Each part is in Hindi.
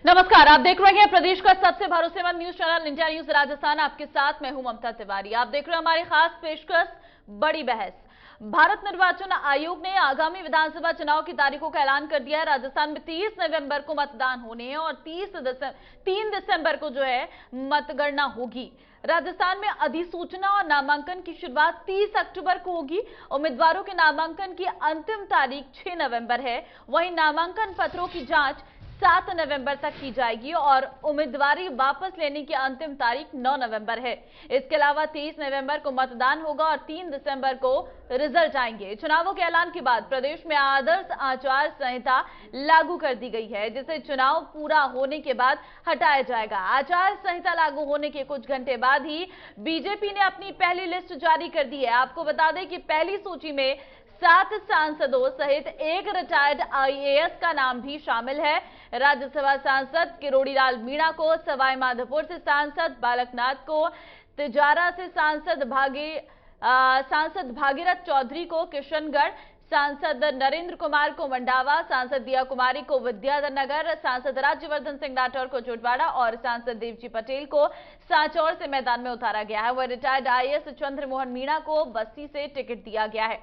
नमस्कार, आप देख रहे हैं प्रदेश का सबसे भरोसेमंद news channel India news Rajasthan. आपके साथ मैं हूं ममता तिवारी। आप देख रहे हैं हमारी खास पेशकश बड़ी बहस। भारत निर्वाचन आयोग ने आगामी विधानसभा चुनाव की तारीखों का ऐलान कर दिया है। राजस्थान में 30 नवंबर को मतदान होने हैं और 3 दिसंबर को जो है मतगणना होगी। राजस्थान में अधिसूचना और नामांकन की शुरुआत 30 अक्टूबर को होगी। उम्मीदवारों के नामांकन की अंतिम तारीख 6 नवंबर है। वहीं नामांकन पत्रों की जांच 7 नवंबर तक की जाएगी और उम्मीदवारी वापस लेने की अंतिम तारीख 9 नवंबर है। इसके अलावा 23 नवंबर को मतदान होगा और 3 दिसंबर को रिजल्ट आएंगे। चुनावों के ऐलान के बाद प्रदेश में आदर्श आचार संहिता लागू कर दी गई है, जिसे चुनाव पूरा होने के बाद हटाया जाएगा। आचार संहिता लागू होने के कुछ घंटे बाद ही बीजेपी ने अपनी पहली लिस्ट जारी कर दी है। आपको बता दें कि पहली सूची में 7 सांसदों सहित एक रिटायर्ड आईएएस का नाम भी शामिल है। राज्यसभा सांसद किरोड़ीलाल मीणा को, सवाई माधोपुर से सांसद बालकनाथ को, तिजारा से सांसद भागीरथ चौधरी को किशनगढ़, सांसद नरेंद्र कुमार को मंडावा, सांसद दिया कुमारी को विद्यानगर, सांसद राज्यवर्धन सिंह राठौर को चोटवाड़ा और सांसद देवजी पटेल को सांचौर से मैदान में उतारा गया है। वह रिटायर्ड आईएएस चंद्रमोहन मीणा को बस्ती से टिकट दिया गया है।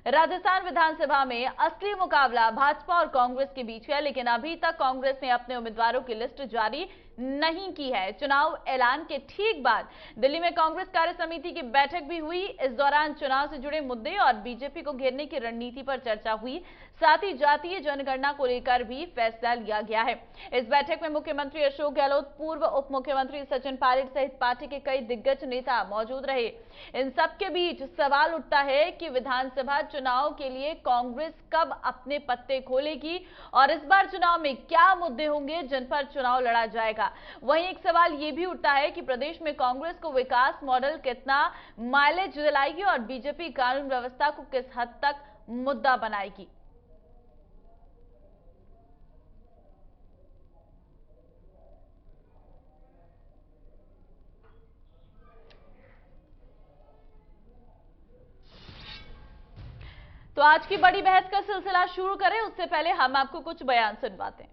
राजस्थान विधानसभा में असली मुकाबला भाजपा और कांग्रेस के बीच है, लेकिन अभी तक कांग्रेस ने अपने उम्मीदवारों की लिस्ट जारी नहीं की है। चुनाव ऐलान के ठीक बाद दिल्ली में कांग्रेस कार्य समिति की बैठक भी हुई। इस दौरान चुनाव से जुड़े मुद्दे और बीजेपी को घेरने की रणनीति पर चर्चा हुई। साथ ही जातीय जनगणना को लेकर भी फैसला लिया गया है। इस बैठक में मुख्यमंत्री अशोक गहलोत, पूर्व उप मुख्यमंत्री सचिन पायलट सहित पार्टी के कई दिग्गज नेता मौजूद रहे। इन सबके बीच सवाल उठता है कि विधानसभा चुनाव के लिए कांग्रेस कब अपने पत्ते खोलेगी और इस बार चुनाव में क्या मुद्दे होंगे जिन पर चुनाव लड़ा जाएगा। वहीं एक सवाल यह भी उठता है कि प्रदेश में कांग्रेस को विकास मॉडल कितना माइलेज दिलाएगी और बीजेपी कानून व्यवस्था को किस हद तक मुद्दा बनाएगी। तो आज की बड़ी बहस का सिलसिला शुरू करें उससे पहले हम आपको कुछ बयान सुनवाते हैं।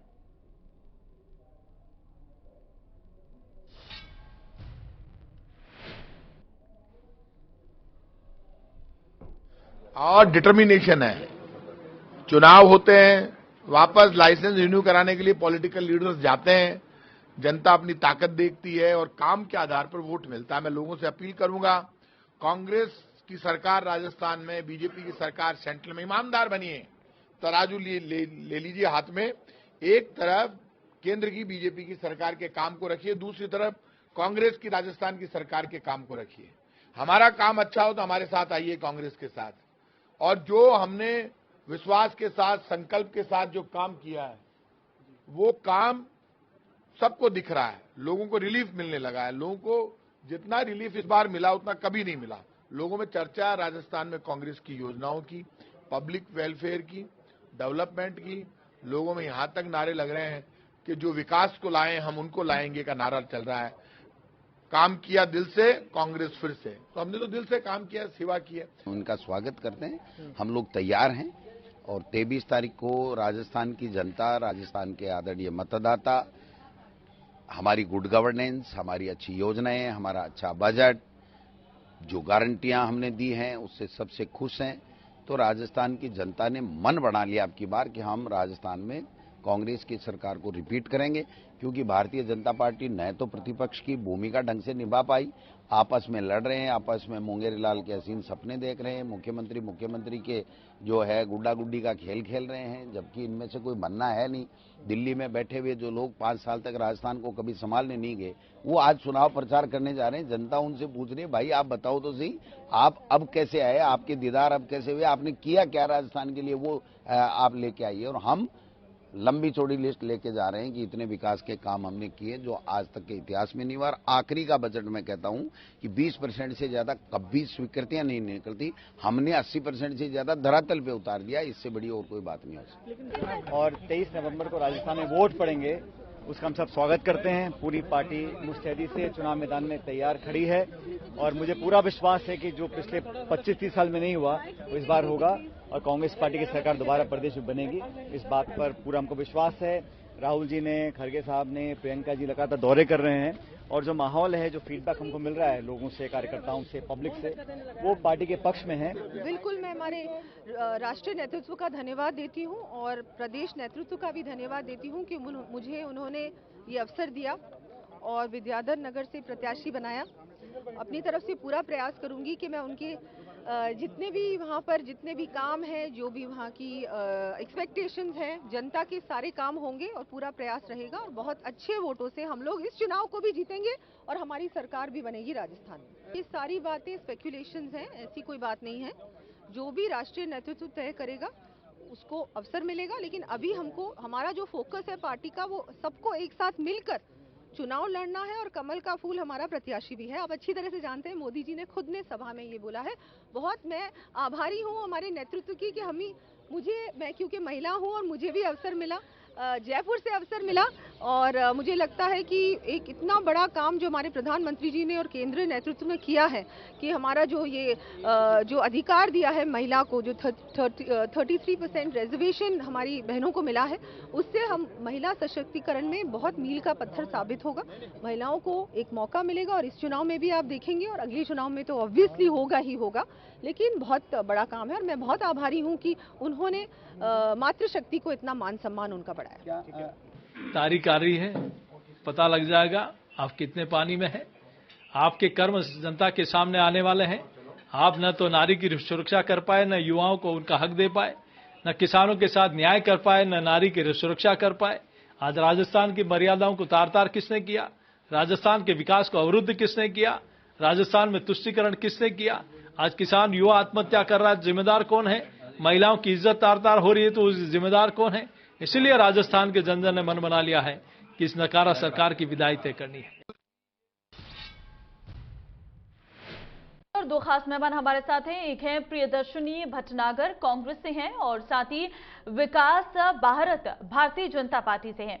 और डिटर्मिनेशन है। चुनाव होते हैं, वापस लाइसेंस रिन्यू कराने के लिए पॉलिटिकल लीडर्स जाते हैं, जनता अपनी ताकत देखती है और काम के आधार पर वोट मिलता है। मैं लोगों से अपील करूंगा, कांग्रेस की सरकार राजस्थान में, बीजेपी की सरकार सेंट्रल में, ईमानदार बनिए, तराजू ले लीजिए हाथ में। एक तरफ केंद्र की बीजेपी की सरकार के काम को रखिए, दूसरी तरफ कांग्रेस की राजस्थान की सरकार के काम को रखिए। हमारा काम अच्छा हो तो हमारे साथ आइए कांग्रेस के साथ, और जो हमने विश्वास के साथ, संकल्प के साथ जो काम किया है वो काम सबको दिख रहा है। लोगों को रिलीफ मिलने लगा है। लोगों को जितना रिलीफ इस बार मिला उतना कभी नहीं मिला। लोगों में चर्चा है राजस्थान में कांग्रेस की योजनाओं की, पब्लिक वेलफेयर की, डेवलपमेंट की। लोगों में यहां तक नारे लग रहे हैं कि जो विकास को लाए हम उनको लाएंगे का नारा चल रहा है। काम किया दिल से, कांग्रेस फिर से। तो हमने तो दिल से काम किया, सेवा की है। उनका स्वागत करते हैं। हम लोग तैयार हैं और 23 तारीख को राजस्थान की जनता, राजस्थान के आदरणीय मतदाता हमारी गुड गवर्नेंस, हमारी अच्छी योजनाएं, हमारा अच्छा बजट, जो गारंटियां हमने दी हैं उससे सबसे खुश हैं। तो राजस्थान की जनता ने मन बना लिया अब की बार कि हम राजस्थान में कांग्रेस की सरकार को रिपीट करेंगे, क्योंकि भारतीय जनता पार्टी न तो प्रतिपक्ष की भूमिका ढंग से निभा पाई, आपस में लड़ रहे हैं, आपस में मुंगेरीलाल के हसीन सपने देख रहे हैं, मुख्यमंत्री के जो है गुड्डा गुड्डी का खेल खेल रहे हैं, जबकि इनमें से कोई बनना है नहीं। दिल्ली में बैठे हुए जो लोग 5 साल तक राजस्थान को कभी संभालने नहीं गए, वो आज चुनाव प्रचार करने जा रहे हैं। जनता उनसे पूछ रही है, भाई आप बताओ तो सही, आप अब कैसे आए, आपके दीदार अब कैसे हुए, आपने किया क्या राजस्थान के लिए, वो आप लेके आइए। और हम लंबी चौड़ी लिस्ट लेके जा रहे हैं कि इतने विकास के काम हमने किए जो आज तक के इतिहास में नहीं हुआ। आखिरी का बजट मैं कहता हूं कि 20% से ज्यादा कभी स्वीकृतियां नहीं निकलती, हमने 80% से ज्यादा धरातल पे उतार दिया। इससे बड़ी और कोई बात नहीं हो सकती। और 23 नवंबर को राजस्थान में वोट पड़ेंगे, उसका हम सब स्वागत करते हैं। पूरी पार्टी मुस्तैदी से चुनाव मैदान में तैयार खड़ी है और मुझे पूरा विश्वास है कि जो पिछले 25-30 साल में नहीं हुआ वो इस बार होगा और कांग्रेस पार्टी की सरकार दोबारा प्रदेश में बनेगी। इस बात पर पूरा हमको विश्वास है। राहुल जी ने, खड़गे साहब ने, प्रियंका जी लगातार दौरे कर रहे हैं और जो माहौल है, जो फीडबैक हमको मिल रहा है लोगों से, कार्यकर्ताओं से, पब्लिक से, वो पार्टी के पक्ष में है। बिल्कुल, मैं हमारे राष्ट्रीय नेतृत्व का धन्यवाद देती हूं और प्रदेश नेतृत्व का भी धन्यवाद देती हूं कि मुझे उन्होंने ये अवसर दिया और विद्याधर नगर से प्रत्याशी बनाया। अपनी तरफ से पूरा प्रयास करूंगी कि मैं उनके जितने भी वहाँ पर जितने भी काम हैं, जो भी वहाँ की एक्सपेक्टेशंस हैं, जनता के सारे काम होंगे और पूरा प्रयास रहेगा और बहुत अच्छे वोटों से हम लोग इस चुनाव को भी जीतेंगे और हमारी सरकार भी बनेगी राजस्थान में। ये सारी बातें स्पेकुलेशंस हैं, ऐसी कोई बात नहीं है। जो भी राष्ट्रीय नेतृत्व तय करेगा उसको अवसर मिलेगा, लेकिन अभी हमको हमारा जो फोकस है पार्टी का, वो सबको एक साथ मिलकर चुनाव लड़ना है और कमल का फूल हमारा प्रत्याशी भी है। आप अच्छी तरह से जानते हैं, मोदी जी ने खुद ने सभा में ये बोला है। बहुत मैं आभारी हूँ हमारे नेतृत्व की कि मैं क्योंकि महिला हूँ और मुझे भी अवसर मिला, जयपुर से अवसर मिला और मुझे लगता है कि एक इतना बड़ा काम जो हमारे प्रधानमंत्री जी ने और केंद्रीय नेतृत्व में किया है कि हमारा जो अधिकार दिया है महिला को, जो 33% रिजर्वेशन हमारी बहनों को मिला है, उससे हम महिला सशक्तिकरण में बहुत मील का पत्थर साबित होगा। महिलाओं को एक मौका मिलेगा और इस चुनाव में भी आप देखेंगे और अगले चुनाव में तो ऑब्वियसली होगा ही होगा, लेकिन बहुत बड़ा काम है और मैं बहुत आभारी हूँ कि उन्होंने मातृशक्ति को इतना मान सम्मान उनका बढ़ाया। तारीख आ रही है, पता लग जाएगा आप कितने पानी में हैं। आपके कर्म जनता के सामने आने वाले हैं। आप न तो नारी की सुरक्षा कर पाए, न युवाओं को उनका हक दे पाए, न किसानों के साथ न्याय कर पाए, न नारी की सुरक्षा कर पाए। आज राजस्थान की मर्यादाओं को तार तार किसने किया? राजस्थान के विकास को अवरुद्ध किसने किया? राजस्थान में तुष्टीकरण किसने किया? आज किसान युवा आत्महत्या कर रहा है, जिम्मेदार कौन है? महिलाओं की इज्जत तार तार हो रही है, तो जिम्मेदार कौन है? इसलिए राजस्थान के जन जन ने मन बना लिया है कि इस नकारा सरकार की विदाई तय करनी है। और दो खास मेहमान हमारे साथ हैं। एक हैं प्रियदर्शनी भटनागर, कांग्रेस से हैं, और साथ ही विकास भारत भारतीय जनता पार्टी से हैं।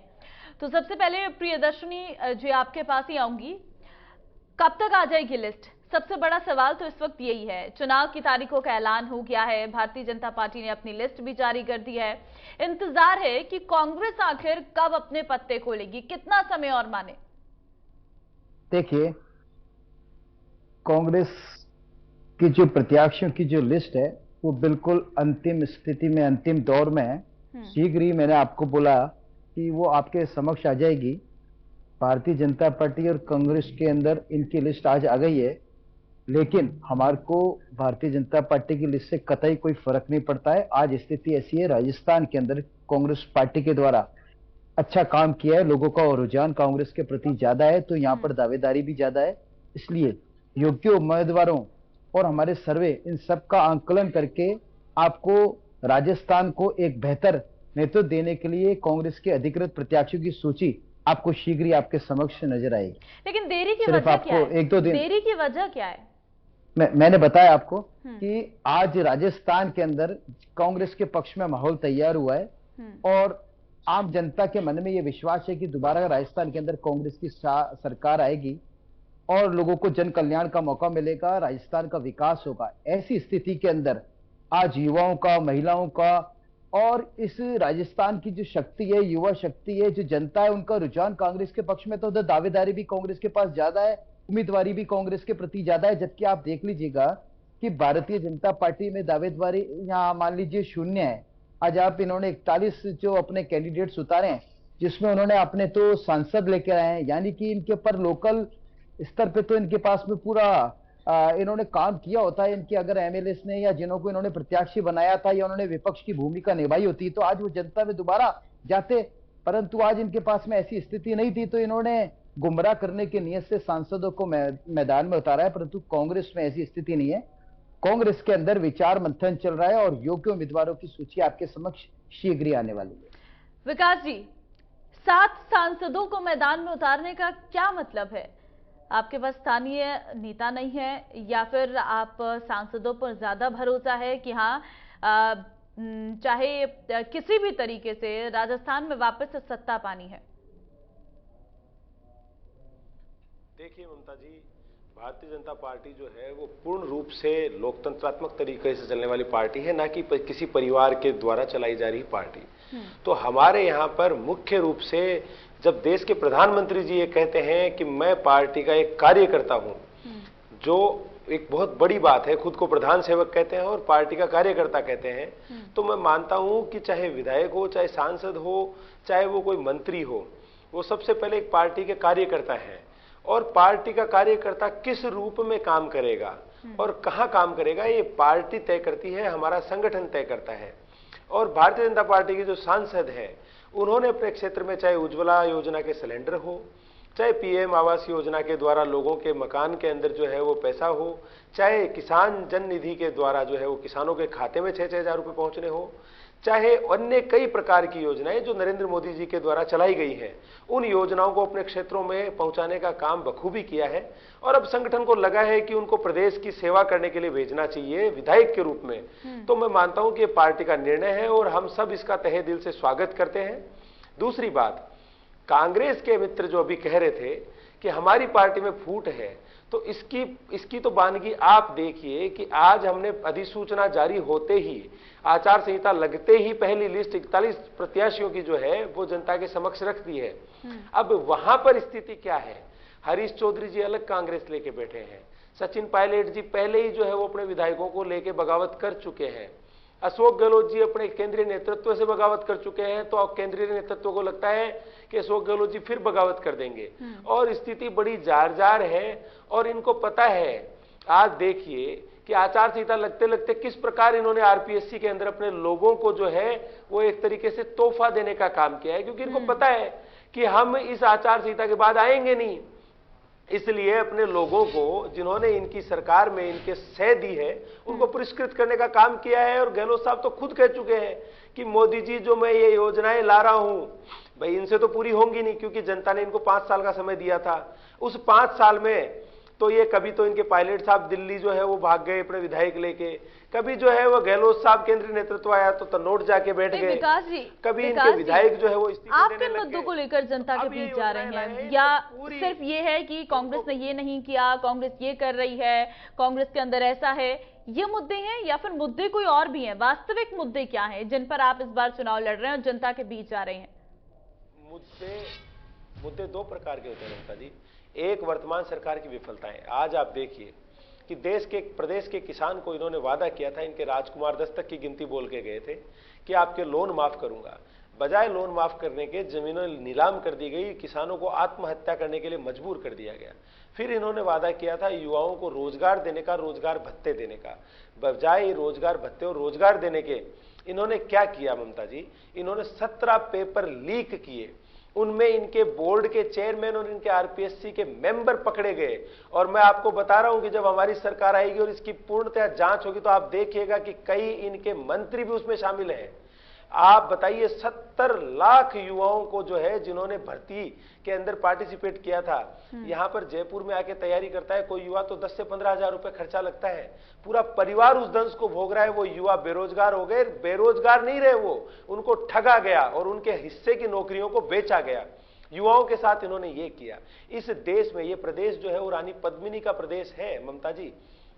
तो सबसे पहले प्रियदर्शनी जी, आपके पास ही आऊंगी। कब तक आ जाएगी लिस्ट? सबसे बड़ा सवाल तो इस वक्त यही है। चुनाव की तारीखों का ऐलान हो गया है, भारतीय जनता पार्टी ने अपनी लिस्ट भी जारी कर दी है। इंतजार है कि कांग्रेस आखिर कब अपने पत्ते खोलेगी, कितना समय और माने? देखिए, कांग्रेस की जो प्रत्याशियों की जो लिस्ट है वो बिल्कुल अंतिम स्थिति में, अंतिम दौर में है। शीघ्र ही मैंने आपको बोला कि वो आपके समक्ष आ जाएगी। भारतीय जनता पार्टी और कांग्रेस के अंदर इनकी लिस्ट आज आ गई है, लेकिन हमारे को भारतीय जनता पार्टी की लिस्ट से कतई कोई फर्क नहीं पड़ता है। आज स्थिति ऐसी है, राजस्थान के अंदर कांग्रेस पार्टी के द्वारा अच्छा काम किया है, लोगों का रुझान कांग्रेस के प्रति ज्यादा है, तो यहाँ पर दावेदारी भी ज्यादा है। इसलिए योग्य उम्मीदवारों और हमारे सर्वे, इन सब का आंकलन करके आपको राजस्थान को एक बेहतर नेतृत्व देने के लिए कांग्रेस के अधिकृत प्रत्याशियों की सूची आपको शीघ्र ही आपके समक्ष नजर आएगी। लेकिन देरी की वजह क्या है? एक दो दिन देरी की वजह क्या है? मैंने बताया आपको कि आज राजस्थान के अंदर कांग्रेस के पक्ष में माहौल तैयार हुआ है और आम जनता के मन में यह विश्वास है कि दोबारा राजस्थान के अंदर कांग्रेस की सरकार आएगी और लोगों को जन कल्याण का मौका मिलेगा, राजस्थान का विकास होगा। ऐसी स्थिति के अंदर आज युवाओं का, महिलाओं का और इस राजस्थान की जो शक्ति है, युवा शक्ति है, जो जनता है, उनका रुझान कांग्रेस के पक्ष में, तो उधर दावेदारी भी कांग्रेस के पास ज्यादा है, उम्मीदवारी भी कांग्रेस के प्रति ज्यादा है। जबकि आप देख लीजिएगा कि भारतीय जनता पार्टी में दावेदारी यहाँ मान लीजिए शून्य है। आज आप इन्होंने 41 जो अपने कैंडिडेट्स उतारे हैं, जिसमें उन्होंने अपने तो सांसद लेकर आए हैं, यानी कि इनके ऊपर लोकल स्तर पे तो इनके पास में पूरा इन्होंने काम किया होता है। इनके अगर एमएलए ने या जिन्हों को इन्होंने प्रत्याशी बनाया था या उन्होंने विपक्ष की भूमिका निभाई होती तो आज वो जनता में दोबारा जाते, परंतु आज इनके पास में ऐसी स्थिति नहीं थी, तो इन्होंने गुमराह करने के नियत से सांसदों को मैदान में उतारा है। परंतु कांग्रेस में ऐसी स्थिति नहीं है। कांग्रेस के अंदर विचार मंथन चल रहा है और योग्य उम्मीदवारों की सूची आपके समक्ष शीघ्र ही आने वाली है। विकास जी, 7 सांसदों को मैदान में उतारने का क्या मतलब है? आपके पास स्थानीय नेता नहीं है या फिर आप सांसदों पर ज्यादा भरोसा है कि हाँ चाहे किसी भी तरीके से राजस्थान में वापस सत्ता पानी है? देखिए ममता जी, भारतीय जनता पार्टी जो है वो पूर्ण रूप से लोकतंत्रात्मक तरीके से चलने वाली पार्टी है, ना कि किसी परिवार के द्वारा चलाई जा रही पार्टी। तो हमारे यहाँ पर मुख्य रूप से जब देश के प्रधानमंत्री जी ये कहते हैं कि मैं पार्टी का एक कार्यकर्ता हूं, जो एक बहुत बड़ी बात है, खुद को प्रधान सेवक कहते हैं और पार्टी का कार्यकर्ता कहते हैं, तो मैं मानता हूं कि चाहे विधायक हो, चाहे सांसद हो, चाहे वो कोई मंत्री हो, वो सबसे पहले एक पार्टी के कार्यकर्ता हैं। और पार्टी का कार्यकर्ता किस रूप में काम करेगा और कहां काम करेगा, ये पार्टी तय करती है, हमारा संगठन तय करता है। और भारतीय जनता पार्टी के जो सांसद हैं, उन्होंने अपने क्षेत्र में चाहे उज्ज्वला योजना के सिलेंडर हो, चाहे पीएम आवास योजना के द्वारा लोगों के मकान के अंदर जो है वो पैसा हो, चाहे किसान जन निधि के द्वारा जो है वो किसानों के खाते में 6-6 हजार रुपए पहुंचने हो, चाहे अन्य कई प्रकार की योजनाएं जो नरेंद्र मोदी जी के द्वारा चलाई गई हैं, उन योजनाओं को अपने क्षेत्रों में पहुंचाने का काम बखूबी किया है। और अब संगठन को लगा है कि उनको प्रदेश की सेवा करने के लिए भेजना चाहिए विधायक के रूप में। तो मैं मानता हूं कि ये पार्टी का निर्णय है और हम सब इसका तहे दिल से स्वागत करते हैं। दूसरी बात, कांग्रेस के मित्र जो अभी कह रहे थे कि हमारी पार्टी में फूट है, तो इसकी तो बानगी आप देखिए कि आज हमने अधिसूचना जारी होते ही, आचार संहिता लगते ही पहली लिस्ट 41 प्रत्याशियों की जो है वो जनता के समक्ष रख दी है। अब वहां पर स्थिति क्या है, हरीश चौधरी जी अलग कांग्रेस लेके बैठे हैं, सचिन पायलट जी पहले ही जो है वो अपने विधायकों को लेके बगावत कर चुके हैं, अशोक गहलोत जी अपने केंद्रीय नेतृत्व से बगावत कर चुके हैं, तो अब केंद्रीय नेतृत्व को लगता है कि अशोक गहलोत जी फिर बगावत कर देंगे। और स्थिति बड़ी जार है और इनको पता है। आज देखिए कि आचार संहिता लगते लगते किस प्रकार इन्होंने आरपीएससी के अंदर अपने लोगों को जो है वो एक तरीके से तोहफा देने का काम किया है, क्योंकि इनको पता है कि हम इस आचार संहिता के बाद आएंगे नहीं। इसलिए अपने लोगों को, जिन्होंने इनकी सरकार में इनके सह दी है, उनको पुरस्कृत करने का काम किया है। और गहलोत साहब तो खुद कह चुके हैं कि मोदी जी जो मैं ये योजनाएं ला रहा हूं, भाई इनसे तो पूरी होंगी नहीं, क्योंकि जनता ने इनको 5 साल का समय दिया था। उस 5 साल में तो ये कभी तो इनके पायलट साहब दिल्ली जो है वो भाग गए अपने विधायक लेके, कभी जो है वो गहलोत साहब केंद्रीय नेतृत्व आया तो तनोट जाके बैठ गए, कभी इनके विधायक जो है वो आप किन मुद्दों को लेकर जनता के बीच जा रहे हैं, या सिर्फ ये है कि कांग्रेस ने ये नहीं किया, कांग्रेस ये कर रही है, कांग्रेस के अंदर ऐसा है, ये मुद्दे हैं, या फिर मुद्दे कोई और भी हैं? वास्तविक मुद्दे क्या हैं जिन पर आप इस बार चुनाव लड़ रहे हैं और जनता के बीच जा रहे हैं? मुद्दे 2 प्रकार के होते हैं ममता जी। एक, वर्तमान सरकार की विफलताएं। आज आप देखिए कि प्रदेश के किसान को इन्होंने वादा किया था, इनके राजकुमार दस्तक की गिनती बोल के गए थे कि आपके लोन माफ करूंगा। बजाय लोन माफ करने के जमीनें नीलाम कर दी गई, किसानों को आत्महत्या करने के लिए मजबूर कर दिया गया। फिर इन्होंने वादा किया था युवाओं को रोजगार देने का, रोजगार भत्ते देने का। बजाय रोजगार भत्ते और रोजगार देने के इन्होंने क्या किया ममता जी, इन्होंने 17 पेपर लीक किए, उनमें इनके बोर्ड के चेयरमैन और इनके आरपीएससी के मेंबर पकड़े गए। और मैं आपको बता रहा हूं कि जब हमारी सरकार आएगी और इसकी पूर्णतः जांच होगी तो आप देखिएगा कि कई इनके मंत्री भी उसमें शामिल हैं। आप बताइए, 70 लाख युवाओं को जो है जिन्होंने भर्ती के अंदर पार्टिसिपेट किया था, यहां पर जयपुर में आके तैयारी करता है कोई युवा तो 10 से 15 हजार रुपए खर्चा लगता है, पूरा परिवार उस दंश को भोग रहा है। वो युवा बेरोजगार हो गए, बेरोजगार नहीं रहे, वो उनको ठगा गया और उनके हिस्से की नौकरियों को बेचा गया। युवाओं के साथ इन्होंने ये किया। इस देश में ये प्रदेश जो है वो रानी पद्मिनी का प्रदेश है ममता जी।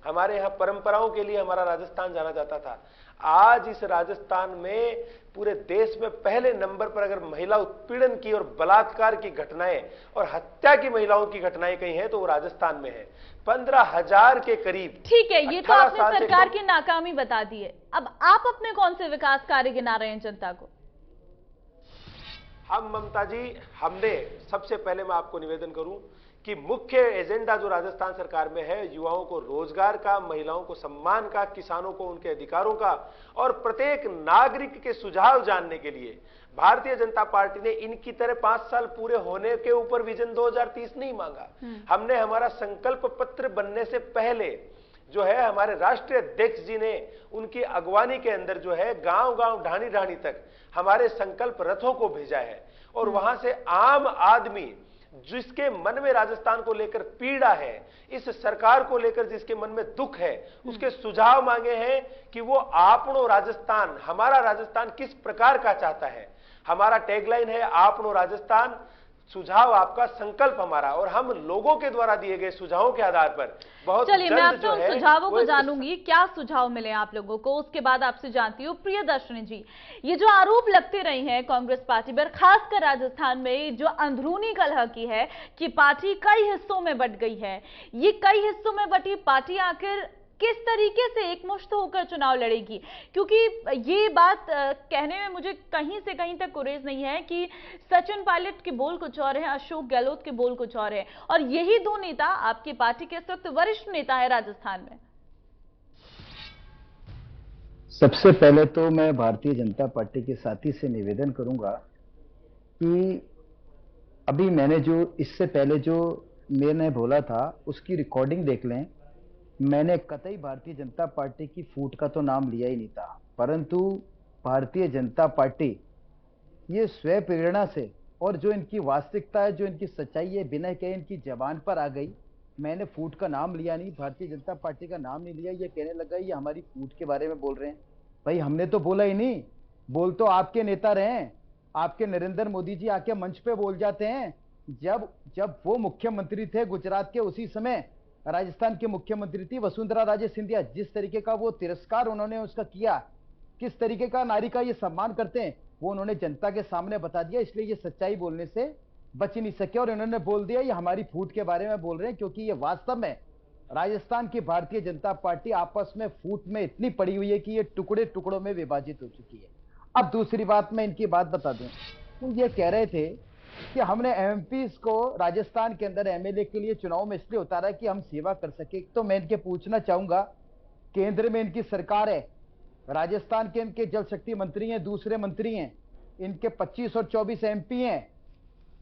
हमारे यहाँ परंपराओं के लिए हमारा राजस्थान जाना जाता था। आज इस राजस्थान में पूरे देश में पहले नंबर पर अगर महिला उत्पीड़न की और बलात्कार की घटनाएं और हत्या की महिलाओं की घटनाएं कहीं हैं तो वो राजस्थान में है। 15,000 के करीब। ठीक है, ये तो आपने सरकार की नाकामी बता दी है। अब आप अपने कौन से विकास कार्य गिना रहे हैं जनता को? हम ममता जी, हमने सबसे पहले मैं आपको निवेदन करूं कि मुख्य एजेंडा जो राजस्थान सरकार में है, युवाओं को रोजगार का, महिलाओं को सम्मान का, किसानों को उनके अधिकारों का और प्रत्येक नागरिक के सुझाव जानने के लिए भारतीय जनता पार्टी ने इनकी तरह 5 साल पूरे होने के ऊपर विजन 2030 नहीं मांगा। हमने हमारा संकल्प पत्र बनने से पहले जो है हमारे राष्ट्रीय अध्यक्ष जी ने उनकी अगवानी के अंदर जो है गांव गांव, ढाणी ढाणी तक हमारे संकल्प रथों को भेजा है। और वहां से आम आदमी जिसके मन में राजस्थान को लेकर पीड़ा है, इस सरकार को लेकर जिसके मन में दुख है, उसके सुझाव मांगे हैं कि वो आपनो राजस्थान, हमारा राजस्थान किस प्रकार का चाहता है। हमारा टैगलाइन है आपनो राजस्थान सुझाव आपका, संकल्प हमारा, और हम लोगों के द्वारा दिए गए सुझावों के आधार पर बहुत चलिए मैं जल्द आपसे जो उन है सुझावों वो को एक जानूंगी, क्या सुझाव मिले आप लोगों को, उसके बाद आपसे जानती हूँ। प्रियदर्शनी जी, ये जो आरोप लगते रहे हैं कांग्रेस पार्टी पर, खासकर राजस्थान में जो अंदरूनी कलह की है कि पार्टी कई हिस्सों में बंट गई है, ये कई हिस्सों में बटी पार्टी आखिर किस तरीके से एकमुश्त होकर चुनाव लड़ेगी? क्योंकि ये बात कहने में मुझे कहीं से कहीं तक गुरेज नहीं है कि सचिन पायलट के बोल कुछ और है, अशोक गहलोत के बोल कुछ और है, और यही दो नेता आपकी पार्टी के इस वक्त वरिष्ठ नेता है राजस्थान में। सबसे पहले तो मैं भारतीय जनता पार्टी के साथी से निवेदन करूंगा कि अभी मैंने जो इससे पहले जो मैंने बोला था उसकी रिकॉर्डिंग देख लें। मैंने कतई भारतीय जनता पार्टी की फूट का तो नाम लिया ही नहीं था, परंतु भारतीय जनता पार्टी ये स्वयं प्रेरणा से और जो इनकी वास्तविकता है, जो इनकी सच्चाई है, बिना कहे इनकी जबान पर आ गई। मैंने फूट का नाम लिया नहीं, भारतीय जनता पार्टी का नाम नहीं लिया। ये कहने लगा ये हमारी फूट के बारे में बोल रहे हैं। भाई हमने तो बोला ही नहीं, बोल तो आपके नेता रहे हैं, आपके नरेंद्र मोदी जी आके मंच पे बोल जाते हैं। जब वो मुख्यमंत्री थे गुजरात के, उसी समय राजस्थान के मुख्यमंत्री थी वसुंधरा राजे सिंधिया। जिस तरीके का वो तिरस्कार उन्होंने उसका किया, किस तरीके का नारी का ये सम्मान करते हैं, वो उन्होंने जनता के सामने बता दिया। इसलिए ये सच्चाई बोलने से बच नहीं सके और इन्होंने बोल दिया ये हमारी फूट के बारे में बोल रहे हैं, क्योंकि ये वास्तव में राजस्थान की भारतीय जनता पार्टी आपस में फूट में इतनी पड़ी हुई है कि ये टुकड़े टुकड़ों में विभाजित हो चुकी है। अब दूसरी बात, मैं इनकी बात बता दूं, तो ये कह रहे थे कि हमने एमपी को राजस्थान के अंदर एमएलए के लिए चुनाव में इसलिए उतारा कि हम सेवा कर सके। तो मैं इनके पूछना चाहूंगा, केंद्र में इनकी सरकार है, राजस्थान के इनके जल शक्ति मंत्री हैं, दूसरे मंत्री हैं, इनके 25 और 24 एमपी हैं,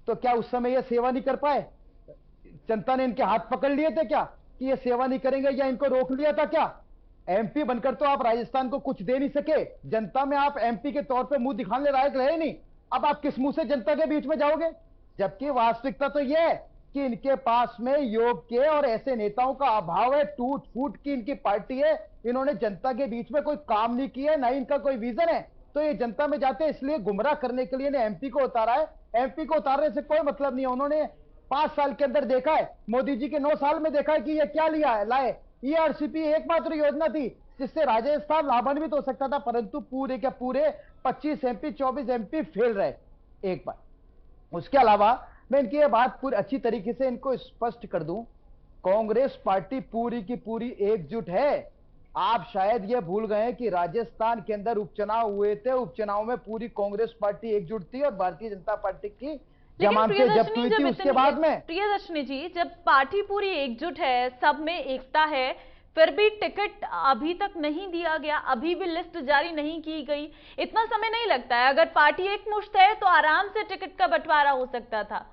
तो क्या उस समय ये सेवा नहीं कर पाए? जनता ने इनके हाथ पकड़ लिए थे क्या कि ये सेवा नहीं करेंगे, या इनको रोक लिया था क्या? एमपी बनकर तो आप राजस्थान को कुछ दे नहीं सके, जनता में आप एमपी के तौर पे मुंह दिखाने लायक रहे नहीं। अब आप किस मुंह से जनता के बीच में जाओगे? जबकि वास्तविकता तो यह है कि इनके पास में योग्य और ऐसे नेताओं का अभाव है, टूट फूट की इनकी पार्टी है, इन्होंने जनता के बीच में कोई काम नहीं किया है, ना इनका कोई विजन है। तो ये जनता में जाते हैं, इसलिए गुमराह करने के लिए ने एमपी को उतारा है। एमपी को उतारने से कोई मतलब नहीं है। उन्होंने 5 साल के अंदर देखा है, मोदी जी के 9 साल में देखा है कि ये क्या लाए। ईआरसीपी एकमात्र योजना थी जिससे राजस्थान लाभान्वित हो सकता था, परंतु पूरे के पूरे 25 एमपी 24 एमपी फेल रहे एक बार। उसके अलावा मैं इनकी ये बात पूरी अच्छी तरीके से इनको स्पष्ट कर दूं, कांग्रेस पार्टी पूरी की पूरी एकजुट है। आप शायद ये भूल गए कि राजस्थान के अंदर उपचुनाव हुए थे, उपचुनाव में पूरी कांग्रेस पार्टी एकजुट थी और भारतीय जनता पार्टी की जमानतें जब्त हुई थी उसके बाद में। प्रियदर्शनी जी, जब पार्टी पूरी एकजुट है, सब में एकता है, फिर भी टिकट अभी तक नहीं दिया गया, अभी भी लिस्ट जारी नहीं की गई, इतना समय नहीं लगता है? अगर पार्टी एकमुश्त है तो आराम से टिकट का बंटवारा हो सकता था।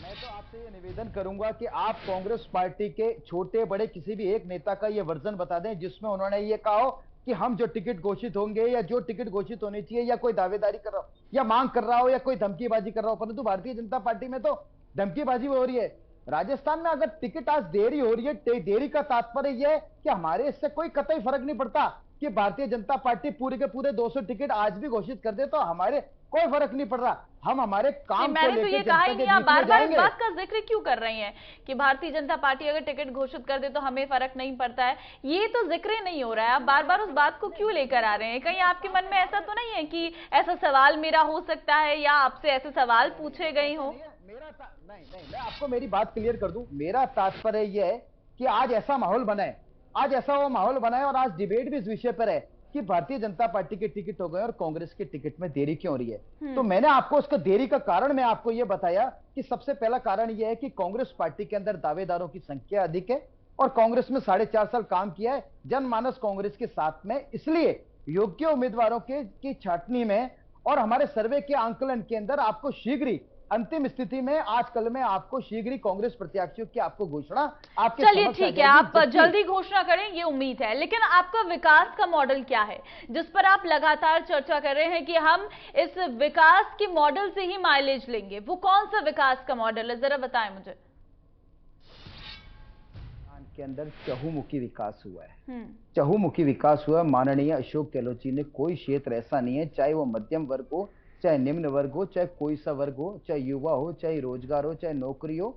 मैं तो आपसे ये निवेदन करूंगा कि आप कांग्रेस पार्टी के छोटे बड़े किसी भी एक नेता का ये वर्जन बता दें जिसमें उन्होंने ये कहा हो कि हम जो टिकट घोषित होंगे या जो टिकट घोषित होनी चाहिए, या कोई दावेदारी कर रहा हो या मांग कर रहा हो या कोई धमकीबाजी कर रहा हो। परंतु भारतीय जनता पार्टी में तो धमकीबाजी हो रही है। राजस्थान में अगर टिकट आज देरी हो रही है, देरी का तात्पर्य यह है कि हमारे इससे कोई कतई फर्क नहीं पड़ता कि भारतीय जनता पार्टी पूरे के पूरे 200 टिकट आज भी घोषित कर दे, तो हमारे कोई फर्क नहीं पड़ रहा। हम हमारे काम को लेकर जनता के बीच में बार बार इस जाएंगे। बात का जिक्र क्यों कर रही हैं कि भारतीय जनता पार्टी अगर टिकट घोषित कर दे तो हमें फर्क नहीं पड़ता है? ये तो जिक्र नहीं हो रहा है। आप बार बार उस बात को क्यों लेकर आ रहे हैं? कहीं आपके मन में ऐसा तो नहीं है कि ऐसा सवाल मेरा हो सकता है या आपसे ऐसे सवाल पूछे गए हो? नहीं, मैं आपको मेरी बात क्लियर कर दूं। मेरा तात्पर्य यह है कि आज ऐसा माहौल बना है, आज ऐसा वो माहौल बना है और आज डिबेट भी इस विषय पर है कि भारतीय जनता पार्टी के टिकट हो गए और कांग्रेस के टिकट में देरी क्यों हो रही है। तो मैंने आपको उसका देरी का कारण मैं आपको यह बताया कि सबसे पहला कारण यह है कि कांग्रेस पार्टी के अंदर दावेदारों की संख्या अधिक है और कांग्रेस में 4.5 साल काम किया है, जनमानस कांग्रेस के साथ में, इसलिए योग्य उम्मीदवारों की छाटनी में और हमारे सर्वे के आंकलन के अंदर आपको शीघ्र ही अंतिम स्थिति में आजकल में आपको शीघ्र ही कांग्रेस प्रत्याशियों की आपको घोषणा आपके चलिए ठीक है, आप जल्दी घोषणा करें ये उम्मीद है। लेकिन आपका विकास का मॉडल क्या है जिस पर आप लगातार चर्चा कर रहे हैं कि हम इस विकास के मॉडल से ही माइलेज लेंगे? वो कौन सा विकास का मॉडल है, जरा बताएं मुझे। के अंदर चहुमुखी विकास हुआ है, चहुमुखी विकास हुआ। माननीय अशोक गहलोत जी ने कोई क्षेत्र ऐसा नहीं है, चाहे वो मध्यम वर्ग हो चाहे निम्न वर्ग हो, चाहे कोई सा वर्ग हो, चाहे युवा हो, चाहे रोजगार हो, चाहे नौकरी हो,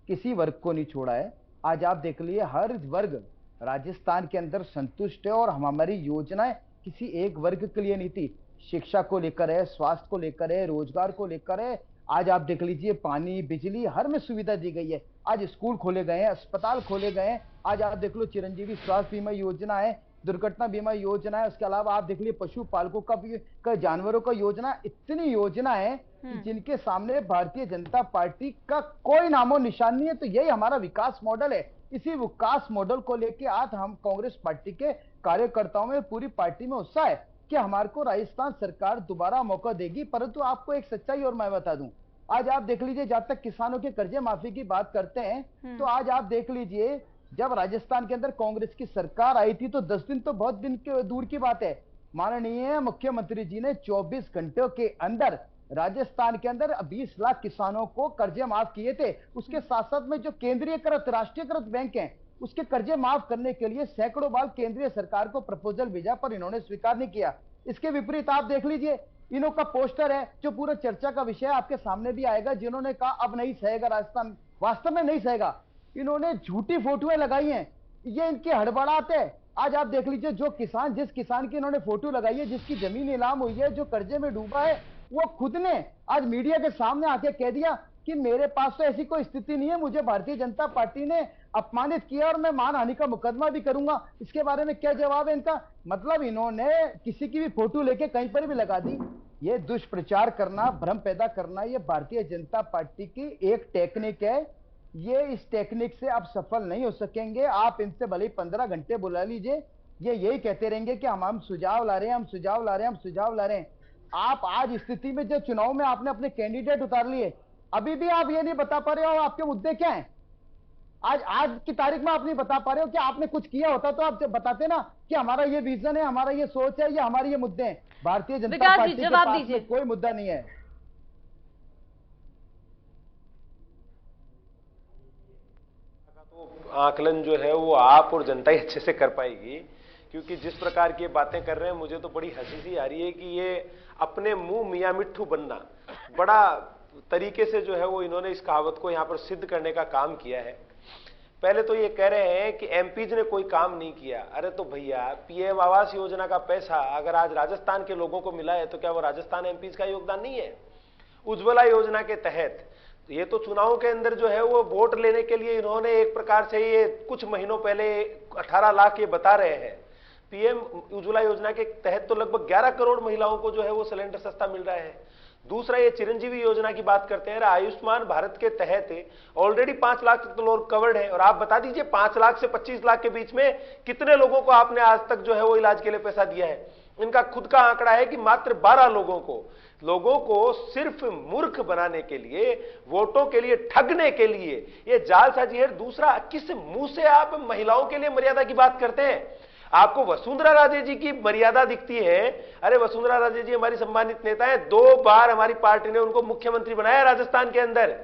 किसी वर्ग को नहीं छोड़ा है। आज आप देख लीजिए हर वर्ग राजस्थान के अंदर संतुष्ट है और हमारी योजनाएं किसी एक वर्ग के लिए नहीं थी। शिक्षा को लेकर है, स्वास्थ्य को लेकर है, रोजगार को लेकर है। आज आप देख लीजिए पानी, बिजली, हर में सुविधा दी गई है। आज स्कूल खोले गए हैं, अस्पताल खोले गए हैं। आज आप देख लो चिरंजीवी स्वास्थ्य बीमा योजना है, दुर्घटना बीमा योजना है। उसके अलावा आप देख लीजिए पशुपालकों का जानवरों का योजना। इतनी योजना है कि जिनके सामने भारतीय जनता पार्टी का कोई नामो निशान नहीं है। तो यही हमारा विकास मॉडल है। इसी विकास मॉडल को लेकर आज हम कांग्रेस पार्टी के कार्यकर्ताओं में, पूरी पार्टी में उत्साह है कि हमारे को राजस्थान सरकार दोबारा मौका देगी। परंतु आपको एक सच्चाई और मैं बता दूं, आज आप देख लीजिए जब तक किसानों के कर्जे माफी की बात करते हैं तो आज आप देख लीजिए जब राजस्थान के अंदर कांग्रेस की सरकार आई थी तो 10 दिन तो बहुत दिन के दूर की बात है। माननीय मुख्यमंत्री जी ने 24 घंटों के अंदर राजस्थान के अंदर 20 लाख किसानों को कर्जे माफ किए थे। उसके साथ साथ में जो केंद्रीयकृत राष्ट्रीयकृत बैंक हैं उसके कर्जे माफ करने के लिए सैकड़ों बार केंद्रीय सरकार को प्रपोजल भेजा पर इन्होंने स्वीकार नहीं किया। इसके विपरीत आप देख लीजिए इन्हों का पोस्टर है जो पूरा चर्चा का विषय आपके सामने भी आएगा, जिन्होंने कहा अब नहीं सहेगा राजस्थान, वास्तव में नहीं सहेगा। इन्होंने झूठी फोटोएं लगाई हैं, ये इनके हड़बड़ाहट है। आज आप देख लीजिए जो किसान, जिस किसान की इन्होंने फोटो लगाई है, जिसकी जमीन नीलाम हुई है, जो कर्जे में डूबा है, वो खुद ने आज मीडिया के सामने आके कह दिया कि मेरे पास तो ऐसी कोई स्थिति नहीं है, मुझे भारतीय जनता पार्टी ने अपमानित किया और मैं मानहानि का मुकदमा भी करूंगा। इसके बारे में क्या जवाब है इनका? मतलब इन्होंने किसी की भी फोटो लेके कहीं पर भी लगा दी। ये दुष्प्रचार करना, भ्रम पैदा करना, ये भारतीय जनता पार्टी की एक टेक्निक है। ये इस टेक्निक से आप सफल नहीं हो सकेंगे। आप इनसे भले 15 घंटे बुला लीजिए, ये यही कहते रहेंगे कि हम सुझाव ला रहे हैं, हम सुझाव ला रहे हैं, हम सुझाव ला रहे हैं। आप आज स्थिति में जो चुनाव में आपने अपने कैंडिडेट उतार लिए, अभी भी आप ये नहीं बता पा रहे हो आपके मुद्दे क्या हैं। आज की तारीख में आप नहीं बता पा रहे हो कि आपने कुछ किया होता तो आप बताते ना कि हमारा ये विजन है, हमारा ये सोच है, ये हमारे ये मुद्दे हैं। भारतीय जनता पार्टी के पास में कोई मुद्दा नहीं है। तो आकलन जो है वो आप और जनता ही अच्छे से कर पाएगी, क्योंकि जिस प्रकार की बातें कर रहे हैं मुझे तो बड़ी हंसी सी आ रही है कि ये अपने मुंह मियां मिट्ठू बनना, बड़ा तरीके से जो है वो इन्होंने इस कहावत को यहां पर सिद्ध करने का काम किया है। पहले तो ये कह रहे हैं कि एमपीज ने कोई काम नहीं किया। अरे तो भैया पीएम आवास योजना का पैसा अगर आज राजस्थान के लोगों को मिला है तो क्या वो राजस्थान एमपीज का योगदान नहीं है? उज्ज्वला योजना के तहत ये तो चुनाव के अंदर जो है वो वोट लेने के लिए इन्होंने एक प्रकार से ये कुछ महीनों पहले 18 लाख ये बता रहे हैं। पीएम उज्ज्वला योजना के तहत तो लगभग 11 करोड़ महिलाओं को जो है वो सिलेंडर सस्ता मिल रहा है। दूसरा ये चिरंजीवी योजना की बात करते हैं। आयुष्मान भारत के तहत ऑलरेडी 5 लाख तक तो लोग कवर्ड है, और आप बता दीजिए 5 लाख से 25 लाख के बीच में कितने लोगों को आपने आज तक जो है वो इलाज के लिए पैसा दिया है? इनका खुद का आंकड़ा है कि मात्र 12 लोगों को सिर्फ मूर्ख बनाने के लिए, वोटों के लिए ठगने के लिए ये जालसाजी है। दूसरा, किस मुंह से आप महिलाओं के लिए मर्यादा की बात करते हैं? आपको वसुंधरा राजे जी की मर्यादा दिखती है। अरे वसुंधरा राजे जी हमारी सम्मानित नेता है, 2 बार हमारी पार्टी ने उनको मुख्यमंत्री बनाया राजस्थान के अंदर,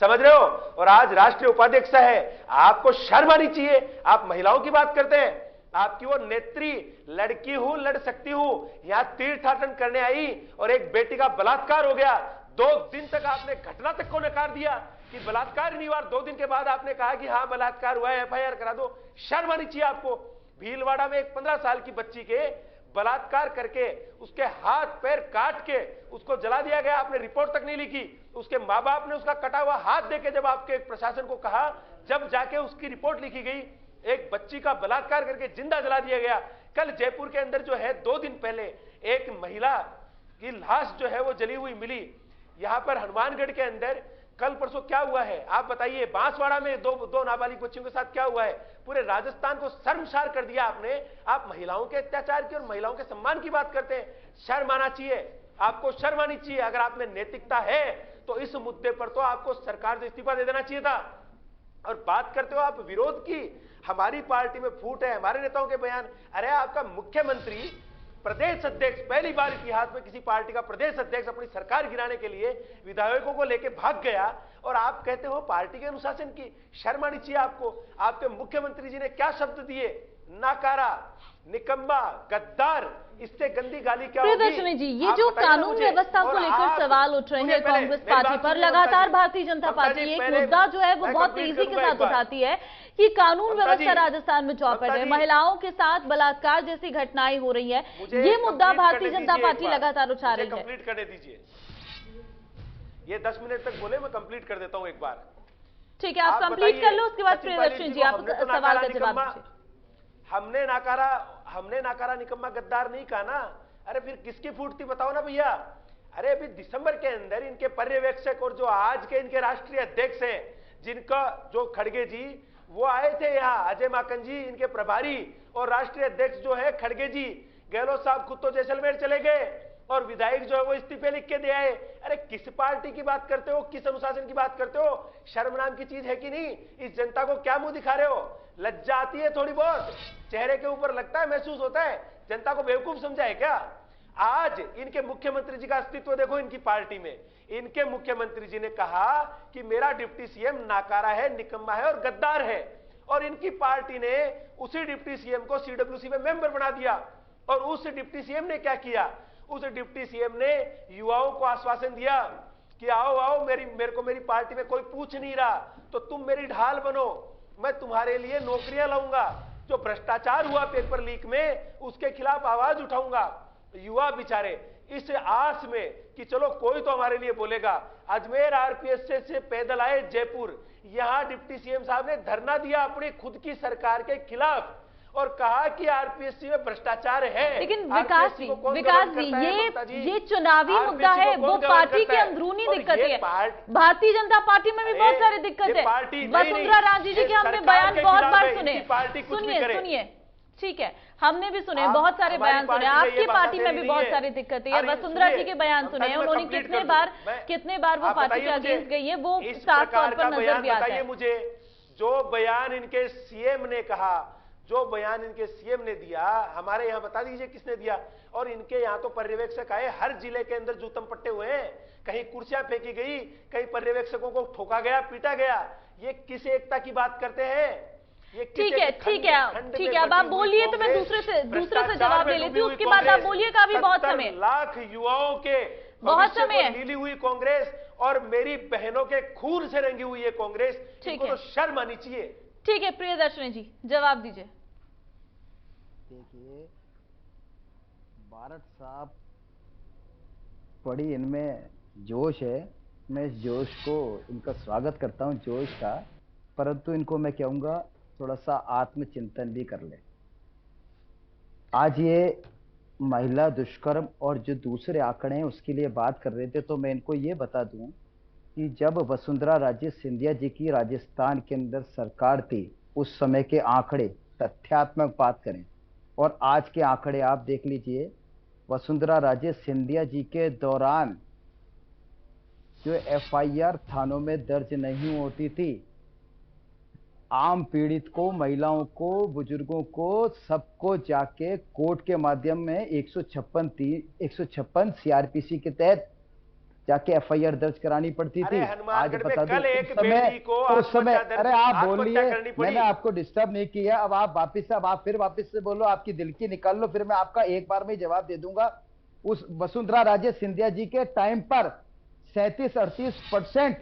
समझ रहे हो, और आज राष्ट्रीय उपाध्यक्ष है। आपको शर्म आनी चाहिए। आप महिलाओं की बात करते हैं। आपकी वो नेत्री लड़की हूं, लड़ सकती हूं, यहां तीर्थाटन करने आई और एक बेटी का बलात्कार हो गया। 2 दिन तक आपने घटना तक को नकार दिया कि बलात्कार नहीं हुआ। 2 दिन के बाद आपने कहा कि हां बलात्कार हुआ है, एफआईआर करा दो। शर्म आनी चाहिए आपको। भीलवाड़ा में एक 15 साल की बच्ची के बलात्कार करके उसके हाथ पैर काट के उसको जला दिया गया। आपने रिपोर्ट तक नहीं लिखी। उसके मां बाप ने उसका कटा हुआ हाथ देके जब आपके प्रशासन को कहा, जब जाके उसकी रिपोर्ट लिखी गई, एक बच्ची का बलात्कार करके जिंदा जला दिया गया। कल जयपुर के अंदर जो है 2 दिन पहले एक महिला की लाश जो है वो जली हुई मिली। यहां पर हनुमानगढ़ के अंदर कल परसों क्या हुआ है आप बताइए? बांसवाड़ा में दो नाबालिग बच्चियों के साथ क्या हुआ है? पूरे राजस्थान को शर्मसार कर दिया आपने। आप महिलाओं के अत्याचार की और महिलाओं के सम्मान की बात करते हैं। शर्म आना चाहिए, आपको शर्म आनी चाहिए। अगर आप में नैतिकता है तो इस मुद्दे पर तो आपको सरकार से इस्तीफा दे देना चाहिए था। और बात करते हो आप विरोध की, हमारी पार्टी में फूट है, हमारे नेताओं के बयान। अरे आपका मुख्यमंत्री, प्रदेश अध्यक्ष, पहली बार इतिहास में किसी पार्टी का प्रदेश अध्यक्ष अपनी सरकार गिराने के लिए विधायकों को लेकर भाग गया, और आप कहते हो पार्टी के अनुशासन की। शर्म आनी चाहिए आपको। आपके मुख्यमंत्री जी ने क्या शब्द दिए? नाकारा, निकम्मा, गद्दार, इससे गंदी गाली क्या होगी? प्रियदर्शनी जी, ये आप जो बताइए ना कानून मुझे। व्यवस्था को और लेकर आप सवाल उठ रहे मुझे हैं पहले कांग्रेस मेरी पार्टी बात पर, सुनिए लगातार ममता जी। भारतीय जनता ममता पार्टी जी, एक पहले मुद्दा जो है वो मैं बहुत कंप्लीट तेजी के करूंगा साथ एक बार। उठाती है कि कानून ममता व्यवस्था जी, राजस्थान में चौपट ममता है, जी, महिलाओं के साथ बलात्कार जैसी घटनाएं हो रही है, मुझे ये मुद्दा कंप्लीट भारतीय करने जनता दीजिए पार्टी एक बार। लगातार उठा मुझे रही है। कंप्लीट करने दीजिए, ये 10 मिनट तक बोले, मैं कंप्लीट कर देता हूं एक बार। ठीक है, आप कंप्लीट कर लो, उसके बाद प्रियदर्शनी जी आप सवाल का जवाब दीजिए। हमने नाकारा, निकम्मा, गद्दार नहीं कहा ना। अरे फिर किसकी फूट थी बताओ ना भैया। अरे अभी दिसंबर के अंदर इनके पर्यवेक्षक और जो आज के इनके राष्ट्रीय अध्यक्ष हैं, जिनका जो खड़गे जी, वो आए थे यहाँ, अजय माकन जी इनके प्रभारी, और राष्ट्रीय अध्यक्ष जो है खड़गे जी, गहलोत साहब खुद तो जैसलमेर चले गए और विधायक जो है वो इस्तीफे लिख के दे आए। अरे किस पार्टी की बात करते हो, किस अनुशासन की बात करते हो? शर्म नाम की चीज है कि नहीं? इस जनता को क्या मुंह दिखा रहे हो? लज्जा आती है थोड़ी बहुत? चेहरे के ऊपर लगता है, महसूस होता है? जनता को बेवकूफ समझा है क्या? आज इनके मुख्यमंत्री जी का अस्तित्व देखो इनकी पार्टी में। इनके मुख्यमंत्री जी ने कहा कि मेरा डिप्टी सीएम नाकारा है, निकम्मा है और गद्दार है, और इनकी पार्टी ने उसी डिप्टी सीएम को सीडब्ल्यूसी में मेंबर बना दिया। और उस डिप्टी सीएम ने क्या किया? उस डिप्टी सीएम ने युवाओं को आश्वासन दिया कि आओ आओ, मेरे को मेरी पार्टी में कोई पूछ नहीं रहा तो तुम मेरी ढाल बनो, मैं तुम्हारे लिए नौकरियां लाऊंगा, जो भ्रष्टाचार हुआ पेपर लीक में उसके खिलाफ आवाज उठाऊंगा। युवा बेचारे इस आस में कि चलो कोई तो हमारे लिए बोलेगा। अजमेर आरपीएस से पैदल आए जयपुर, यहां डिप्टी सीएम साहब ने धरना दिया अपनी खुद की सरकार के खिलाफ और कहा कि आरपीएससी में भ्रष्टाचार है। लेकिन विकास जी, ये चुनावी मुद्दा है, वो पार्टी की अंदरूनी दिक्कत है। भारतीय जनता पार्टी में भी बहुत सारी दिक्कत है। वसुंधरा राजे जी के हमने बयान बहुत बार सुने। सुनिए, ठीक है, हमने भी सुने, बहुत सारे बयान सुने, आपकी पार्टी में भी बहुत सारी दिक्कतें हैं। वसुंधरा जी के बयान सुने हैं, उन्होंने कितने बार वो पार्टी के अगेंस्ट गई है, वो साफ तौर पर नजर भी आता है। मुझे जो बयान इनके सीएम ने कहा, जो बयान इनके सीएम ने दिया, हमारे यहां बता दीजिए किसने दिया। और इनके यहां तो पर्यवेक्षक आए, हर जिले के अंदर जूतम पट्टे हुए हैं, कहीं कुर्सियां फेंकी गई, कहीं पर्यवेक्षकों को ठोका गया, पीटा गया। ये किस एकता की बात करते हैं? ठीक है, अब आप बोलिए तो मैं दूसरे से जवाब दे लेती हूँ, उसके बाद आप बोलिएगा। अभी बहुत समय, लाख युवाओं के बहुत समय है। नीली हुई कांग्रेस और मेरी बहनों के खून से रंगी हुई है कांग्रेस, इनको तो शर्म आनी चाहिए। ठीक है, प्रियदर्शनी जी जवाब दीजिए। देखिए भारत साहब, बड़ी इनमें जोश है, मैं इस जोश को इनका स्वागत करता हूं, जोश का, परंतु इनको मैं कहूंगा थोड़ा सा आत्मचिंतन भी कर ले। आज ये महिला दुष्कर्म और जो दूसरे आंकड़े हैं उसके लिए बात कर रहे थे, तो मैं इनको ये बता दूं कि जब वसुंधरा राजे सिंधिया जी की राजस्थान के अंदर सरकार थी, उस समय के आंकड़े, तथ्यात्मक बात करें और आज के आंकड़े आप देख लीजिए। वसुंधरा राजे सिंधिया जी के दौरान जो एफआईआर थानों में दर्ज नहीं होती थी, आम पीड़ित को, महिलाओं को, बुजुर्गों को, सबको जाके कोर्ट के माध्यम में 156 सीआरपीसी के तहत जाके एफआईआर दर्ज करानी पड़ती थी। आज बता दो उस समय अरे आप बोलिए, मैंने आपको डिस्टर्ब नहीं किया। अब आप फिर वापस से बोलो, आपकी दिल की निकाल लो, फिर मैं आपका एक बार में जवाब दे दूंगा। उस वसुंधरा राजे सिंधिया जी के टाइम पर 37-38%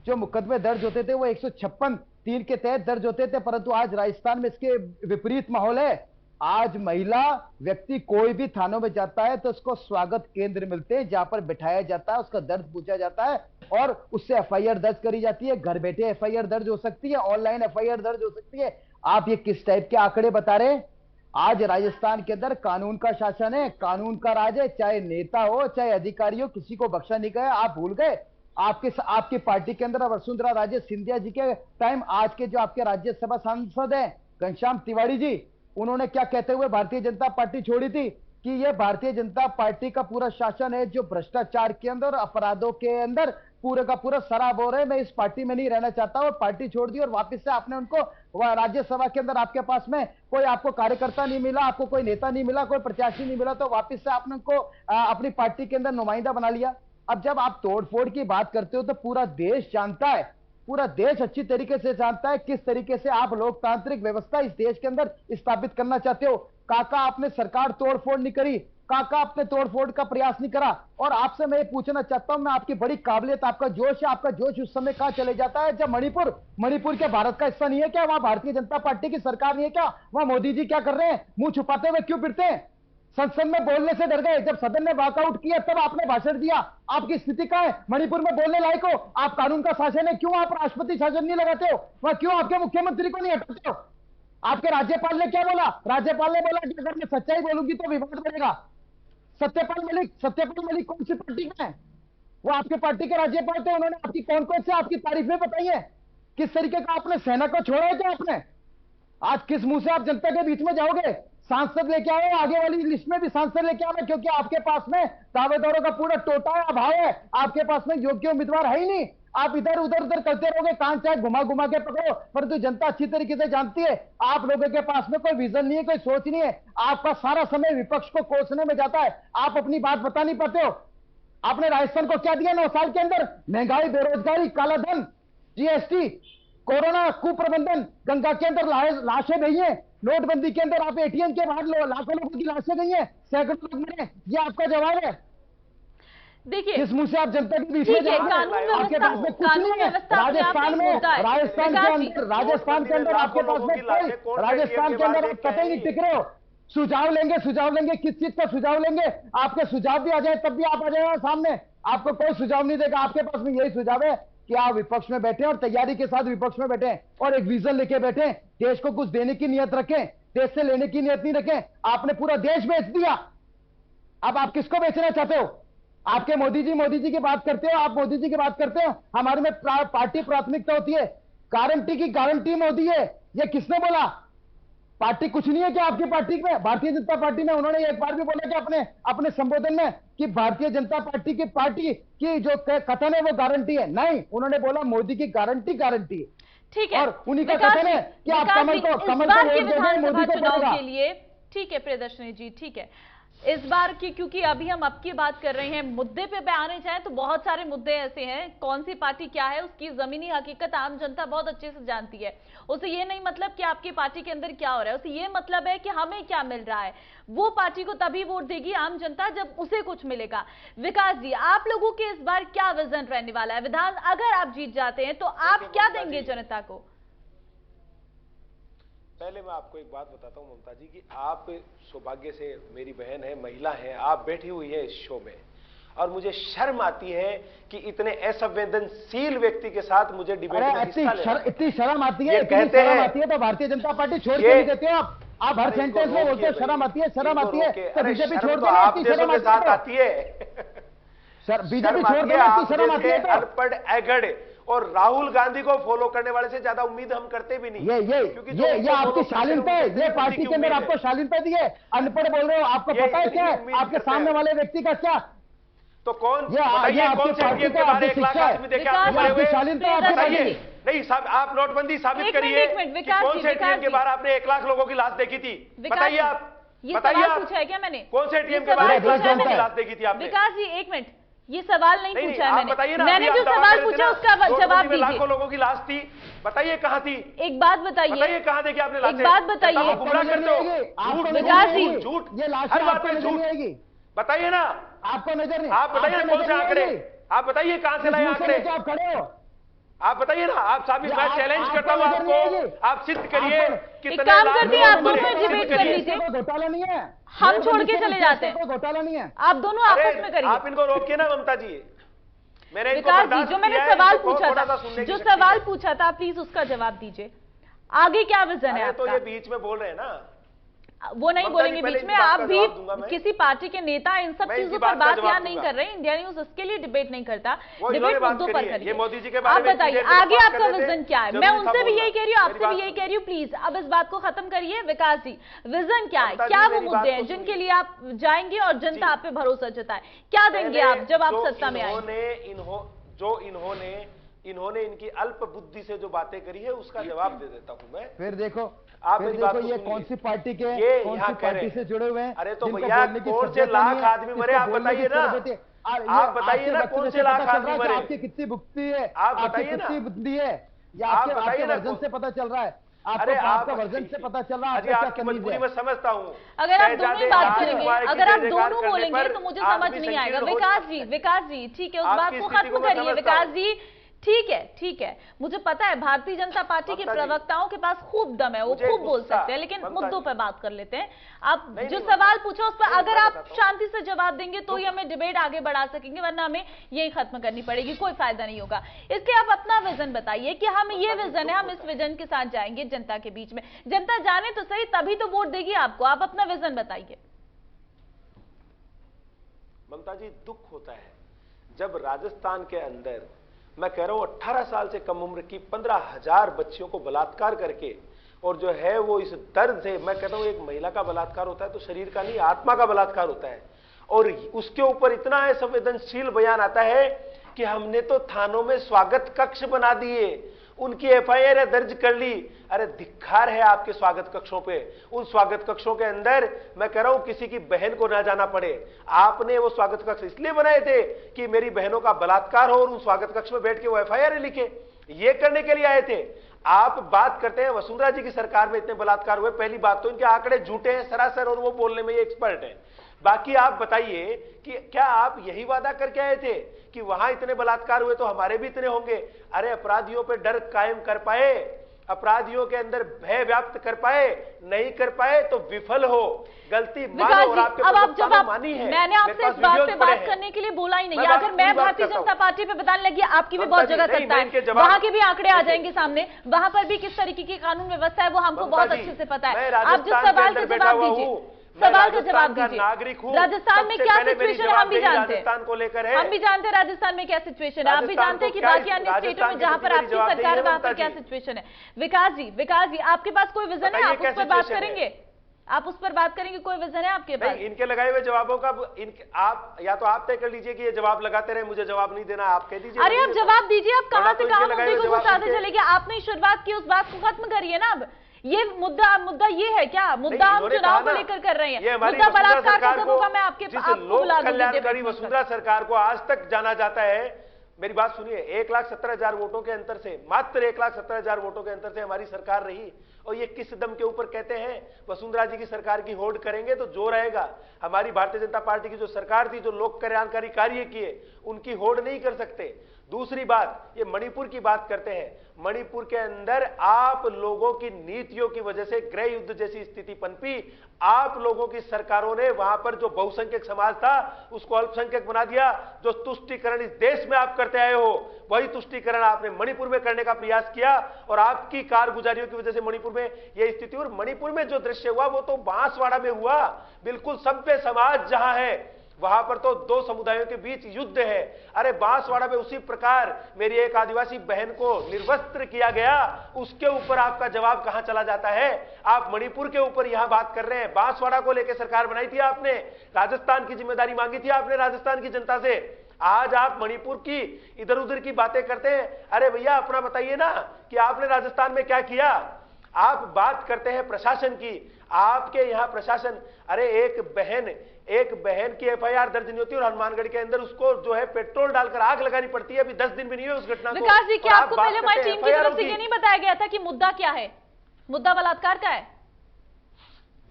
जो मुकदमे दर्ज होते थे वो 156(3) के तहत दर्ज होते थे, परंतु आज राजस्थान में इसके विपरीत माहौल है। आज महिला व्यक्ति कोई भी थानों में जाता है तो उसको स्वागत केंद्र मिलते हैं, जहां पर बिठाया जाता है, उसका दर्द पूछा जाता है और उससे एफआईआर दर्ज करी जाती है। घर बैठे एफआईआर दर्ज हो सकती है, ऑनलाइन एफआईआर दर्ज हो सकती है। आप ये किस टाइप के आंकड़े बता रहे हैं? आज राजस्थान के अंदर कानून का शासन है, कानून का राज है, चाहे नेता हो चाहे अधिकारी हो, किसी को बख्शा नहीं गया। आप भूल गए आपकी पार्टी के अंदर वसुंधरा राजे सिंधिया जी के टाइम आज के जो आपके राज्यसभा सांसद हैं घनश्याम तिवारी जी, उन्होंने क्या कहते हुए भारतीय जनता पार्टी छोड़ी थी कि यह भारतीय जनता पार्टी का पूरा शासन है जो भ्रष्टाचार के अंदर, अपराधों के अंदर पूरे का पूरा शराब हो रहा है, मैं इस पार्टी में नहीं रहना चाहता और पार्टी छोड़ दी। और वापस से आपने उनको राज्यसभा के अंदर, आपके पास में कोई आपको कार्यकर्ता नहीं मिला, आपको कोई नेता नहीं मिला, कोई प्रत्याशी नहीं मिला, तो वापस से आपने उनको अपनी पार्टी के अंदर नुमाइंदा बना लिया। अब जब आप तोड़फोड़ की बात करते हो तो पूरा देश जानता है पूरा देश अच्छी तरीके से जानता है किस तरीके से आप लोकतांत्रिक व्यवस्था इस देश के अंदर स्थापित करना चाहते हो। काका आपने सरकार तोड़फोड़ नहीं करी, काका आपने तोड़फोड़ का प्रयास नहीं करा। और आपसे मैं ये पूछना चाहता हूं, मैं आपकी बड़ी काबिलियत, आपका जोश है, आपका जोश उस समय कहां चले जाता है जब मणिपुर क्या भारत का हिस्सा नहीं है क्या? वहां भारतीय जनता पार्टी की सरकार नहीं है क्या? वहां मोदी जी क्या कर रहे हैं? मुंह छुपाते हुए क्यों फिरते हैं? संसद में बोलने से डर गए, जब सदन ने वॉकआउट किया तब आपने भाषण दिया। आपकी स्थिति क्या है? मणिपुर में बोलने लायक हो? आप कानून का शासन है, क्यों आप राष्ट्रपति शासन नहीं लगाते हो? वहां क्यों आपके मुख्यमंत्री को नहीं हटाते हो? आपके राज्यपाल ने क्या बोला? राज्यपाल ने बोला कि अगर मैं सच्चाई बोलूंगी तो विवाद बढ़ेगा। सत्यपाल मलिक कौन सी पार्टी के हैं? वो आपके पार्टी के राज्यपाल थे, उन्होंने आपकी कौन कौन से आपकी तारीफें बताई है? किस तरीके का आपने सेना को छोड़ा है क्या आपने? आज किस मुंह से आप जनता के बीच में जाओगे? सांसद लेके आए, आगे वाली लिस्ट में भी सांसद लेके आए, क्योंकि आपके पास में दावेदारों का पूरा टोटा है, अभाव है, आपके पास में योग्य उम्मीदवार है ही नहीं। आप इधर उधर करते रहोगे, कान चाहे घुमा घुमा के पकड़ो, परंतु जनता अच्छी तरीके से जानती है आप लोगों के पास में कोई विजन नहीं है, कोई सोच नहीं है। आपका सारा समय विपक्ष को कोसने में जाता है, आप अपनी बात बता नहीं पाते हो। आपने राजस्थान को क्या दिया 9 साल के अंदर? महंगाई, बेरोजगारी, काला धन, जीएसटी, कोरोना, कुप्रबंधन, गंगा के अंदर लाशें गई हैं, नोटबंदी के अंदर आप एटीएम के बाहर लाखों लोगों की लाशें गई हैं, सैकड़ों लोग मरे। ये आपका जवाब है? देखिए, किस मुंह से आप जनता के बीच में जा रहे हैं? आपके पास में कुछ नहीं है। राजस्थान के अंदर आपके पास में कोई, राजस्थान के अंदर आप कतई नहीं टिक रहे हो। सुझाव लेंगे, किस चीज का सुझाव लेंगे? आपके सुझाव भी आ जाए तब भी आप आ जाए सामने, आपको कोई सुझाव नहीं देगा। आपके पास में यही सुझाव है कि आप विपक्ष में बैठे और तैयारी के साथ विपक्ष में बैठे और एक विजन लेके बैठे, देश को कुछ देने की नियत रखें, देश से लेने की नियत नहीं रखें। आपने पूरा देश बेच दिया, अब आप किसको बेचना चाहते हो? आपके मोदी जी की बात करते हो, आप मोदी जी की बात करते हो। हमारे में पार्टी प्राथमिकता होती है, गारंटी की गारंटी मोदी है, ये किसने बोला? पार्टी कुछ नहीं है क्या आपकी पार्टी में? भारतीय जनता पार्टी में उन्होंने एक बार भी बोला कि अपने संबोधन में कि भारतीय जनता पार्टी की जो कथन है वो गारंटी है? नहीं, उन्होंने बोला मोदी की गारंटी है। ठीक है, और उन्हीं का कथन है कि आप कमल को वोट दे दें, मोदी को चुनाव के लिए। ठीक है प्रियदर्शनी जी, ठीक है। इस बार की, क्योंकि अभी हम अब की बात कर रहे हैं, मुद्दे पे आने जाए तो बहुत सारे मुद्दे ऐसे हैं, कौन सी पार्टी क्या है उसकी जमीनी हकीकत आम जनता बहुत अच्छे से जानती है। उसे ये नहीं मतलब कि आपकी पार्टी के अंदर क्या हो रहा है, उसे ये मतलब है कि हमें क्या मिल रहा है। वो पार्टी को तभी वोट देगी आम जनता जब उसे कुछ मिलेगा। विकास जी, आप लोगों के इस बार क्या विजन रहने वाला है? विधान अगर आप जीत जाते हैं तो आप क्या देंगे जनता को? पहले मैं आपको एक बात बताता हूं ममता जी, कि आप सौभाग्य से मेरी बहन है, महिला है, आप बैठी हुई है इस शो में, और मुझे शर्म आती है कि इतने असंवेदनशील व्यक्ति के साथ मुझे डिबेट में हिस्सा लेना। इतनी शर्म आती है, कहते हैं तो भारतीय जनता पार्टी छोड़ के नहीं देते हो आप हर सेंटेंस में बोलते हो शर्म आती है, तो बीजेपी छोड़ दो, आप देशों के साथ आती है। बीजेपी छोड़ दो, शर्म आती है। अनपढ़ एगड़ और राहुल गांधी को फॉलो करने वाले से ज्यादा उम्मीद हम करते भी नहीं। ये आपकी शालीनता है, ये पार्टी के अंदर आपको शालीनता दी है। अनपढ़ बोल रहे हो, आपको पता है क्या है आपके सामने वाले व्यक्ति का क्या? तो कौन से एटीएम के बारे 1 लाख आदमी देखे आपने? शालीनता नहीं साहब, आप नोटबंदी साबित करिए कि कौन से एटीएम के बारे आपने 1 लाख लोगों की लाश देखी थी? बताइए आप, बताइए आप, पूछा है क्या मैंने? कौन से एटीएम के बारे 1 लाख लोगों की लाश देखी थी आपने? विकास जी 1 मिनट, ये सवाल नहीं पूछा है मैंने जो सवाल पूछा उसका जवाब दीजिए। लाखों लोगों की लाश थी, बताइए कहां थी? एक बात बताइए, कहां देखी आपने लाश? एक बात बताइए। गुमराह करते हो, विकास जी, झूठ, हर बात में झूठ, बताइए ना, आपको नजर नहीं? आप बताइए ना कौन से आंकड़े, आप बताइए कहां से लाए आंकड़े, आप खड़े हो, आप बताइए ना। आप साबित, मैं चैलेंज करता हूं आपको, आप सिद्ध करिए कितने काम करती है, आप दोनों डिबेट कर लीजिए। घोटाला नहीं है, हम छोड़ के चले जाते हैं, घोटाला नहीं है, आप दोनों आपस में करिए। आप इनको रोकिए ना ममता जी। विकास जी, जो मैंने सवाल पूछा था, जो सवाल पूछा था प्लीज उसका जवाब दीजिए। आगे क्या विजन है आपका? तो ये बीच में बोल रहे हैं ना, वो नहीं बोलेंगे बीच में। आप भी किसी पार्टी के नेता इन सब चीजों पर बात यहाँ नहीं कर रहे। इंडिया न्यूज इसके लिए डिबेट नहीं करता, डिबेट मुद्दों पर करिए। आप बताइए आगे आपका विजन क्या है? मैं उनसे भी यही कह रही हूँ, आपसे भी यही कह रही हूँ, प्लीज अब इस बात को खत्म करिए। विकास जी, विजन क्या है? क्या वो मुद्दे हैं जिनके लिए आप जाएंगे और जनता आप पे भरोसा जताए? क्या देंगे आप जब आप सत्ता में आएंगे? इन्होंने इनकी अल्प बुद्धि से जो बातें करी है उसका जवाब दे देता हूं मैं। फिर देखो आप मेरी बात ये कौन सी पार्टी के, कौन सी पार्टी से जुड़े हुए हैं? अरे तो भैया कौन से लाख आदमी मरे आप बताइए ना, आप बताइए ना कौन से लाख आदमी मरे? आपकी कितनी भुगती है? आप बताइए ना, कितनी बुद्धि है? या आप आपके बताइए ना, वर्जन से पता चल रहा है? अरे आपका वर्जन से पता चल रहा है आपकी मजबूरी में समझता हूं। अगर आप दोनों ही बात करेंगे, अगर आप जयजयकार दोनों करने बोलेंगे पर तो मुझे समझ आदमी नहीं आएगा। संकीर्ण विकास जी ठीक है, उस आपकी बात को स्थिति खत्म को मैं करिए। समझता विकास हूं। जी ठीक है, मुझे पता है भारतीय जनता पार्टी के प्रवक्ताओं के पास खूब दम है, वो खूब बोल सकते हैं, लेकिन मुद्दों पर बात कर लेते हैं। आप जो सवाल पूछा उस पर अगर आप शांति से जवाब देंगे तो ही हमें डिबेट आगे बढ़ा सकेंगे, वरना हमें यही खत्म करनी पड़ेगी, कोई फायदा नहीं होगा। इसके आप अपना विजन बताइए कि हम ये विजन है, हम इस विजन के साथ जाएंगे जनता के बीच में। जनता जाने तो सही, तभी तो वोट देगी आपको। आप अपना विजन बताइए। ममता जी, दुख होता है जब राजस्थान के अंदर, मैं कह रहा हूं 18 साल से कम उम्र की 15,000 बच्चियों को बलात्कार करके, और जो है वो इस दर्द से, मैं कहता हूं एक महिला का बलात्कार होता है तो शरीर का नहीं, आत्मा का बलात्कार होता है, और उसके ऊपर इतना असंवेदनशील बयान आता है कि हमने तो थानों में स्वागत कक्ष बना दिए, उनकी एफआईआर दर्ज कर ली। अरे धिक्कार है आपके स्वागत कक्षों पे। उन स्वागत कक्षों के अंदर मैं कह रहा हूं किसी की बहन को ना जाना पड़े। आपने वो स्वागत कक्ष इसलिए बनाए थे कि मेरी बहनों का बलात्कार हो और उन स्वागत कक्ष में बैठ के वो एफआईआर लिखे, ये करने के लिए आए थे। आप बात करते हैं वसुंधरा जी की सरकार में इतने बलात्कार हुए, पहली बात तो इनके आंकड़े झूठे हैं सरासर, और वो बोलने में ये एक्सपर्ट है। बाकी आप बताइए कि क्या आप यही वादा करके आए थे कि वहां इतने बलात्कार हुए तो हमारे भी इतने होंगे? अरे अपराधियों पे डर कायम कर पाए, अपराधियों के अंदर भय व्याप्त कर पाए, नहीं कर पाए तो विफल हो, गलती मानो, और आपके प्रवक्ता ने मानी है। मैंने आपसे इस बात पे बात करने के लिए बोला ही नहीं। अगर मैं भारतीय जनता पार्टी पे बताने लगी, आपकी भी बहुत जगह सत्ता है, वहां के भी आंकड़े आ जाएंगे सामने, वहां पर भी किस तरीके की कानून व्यवस्था है वो हमको बहुत अच्छे से पता है। आप जिस सवाल का जवाब दीजिए, सवाल का जवाब दीजिए। राजस्थान में क्या सिचुएशन है हम भी जानते हैं, हम भी जानते हैं राजस्थान में क्या सिचुएशन है, आप भी जानते हैं कि बाकी अन्य स्टेटों में जहां पर आपकी सरकार है वहां पर क्या सिचुएशन है। विकास जी आपके पास कोई विजन है? आप उस पर बात करेंगे? आप उस पर बात करेंगे? कोई विजन है आपके पास? इनके लगाए हुए जवाबों का आप या तो आप तय कर लीजिए कि ये जवाब लगाते रहे, मुझे जवाब नहीं देना, आप कह दीजिए। अरे आप जवाब दीजिए, आप कहां से कहां मुद्दे को घुसाते चलेंगे? आपने शुरुआत की, उस बात को खत्म करिए ना। अब ये मुद्दा ये है क्या? मुद्दा हम चुनाव को लेकर कर रहे हैं, मुद्दा बलात्कार का सबको का मैं आपके लोक कल्याणकारी वसुंधरा सरकार को आज तक जाना जाता है। मेरी बात सुनिए, 1,17,000 वोटों के अंतर से, मात्र 1,17,000 वोटों के अंतर से हमारी सरकार रही, और ये किस दम के ऊपर कहते हैं वसुंधरा जी की सरकार की होड़ करेंगे तो जो रहेगा। हमारी भारतीय जनता पार्टी की जो सरकार थी, जो लोक कल्याणकारी कार्य किए, उनकी होड़ नहीं कर सकते। दूसरी बात, ये मणिपुर की बात करते हैं, मणिपुर के अंदर आप लोगों की नीतियों की वजह से गृह युद्ध जैसी स्थिति पनपी। आप लोगों की सरकारों ने वहां पर जो बहुसंख्यक समाज था उसको अल्पसंख्यक बना दिया। जो तुष्टीकरण इस देश में आप करते आए हो, वही तुष्टीकरण आपने मणिपुर में करने का प्रयास किया, और आपकी कारगुजारियों की वजह से मणिपुर में यह स्थिति। और मणिपुर में जो दृश्य हुआ वो तो बांसवाड़ा में हुआ। बिल्कुल सभ्य समाज जहां है वहां पर तो दो समुदायों के बीच युद्ध है। अरे बांसवाड़ा में उसी प्रकार मेरी एक आदिवासी बहन को निर्वस्त्र किया गया, उसके ऊपर आपका जवाब कहां चला जाता है? आप मणिपुर के ऊपर यहां बात कर रहे हैं। बांसवाड़ा को लेकर सरकार बनाई थी आपने, राजस्थान की जिम्मेदारी मांगी थी आपने राजस्थान की जनता से। आज आप मणिपुर की इधर उधर की बातें करते हैं। अरे भैया अपना बताइए ना कि आपने राजस्थान में क्या किया। आप बात करते हैं प्रशासन की, आपके यहां प्रशासन, अरे एक बहन की एफआईआर दर्ज नहीं होती और हनुमानगढ़ के अंदर उसको जो है पेट्रोल डालकर आग लगानी पड़ती है। अभी 10 दिन भी नहीं हुए उस घटना को। विकास जी, क्या आपको पहले हमारी टीम की तरफ से ये नहीं बताया गया था कि मुद्दा क्या है? मुद्दा बलात्कार का है।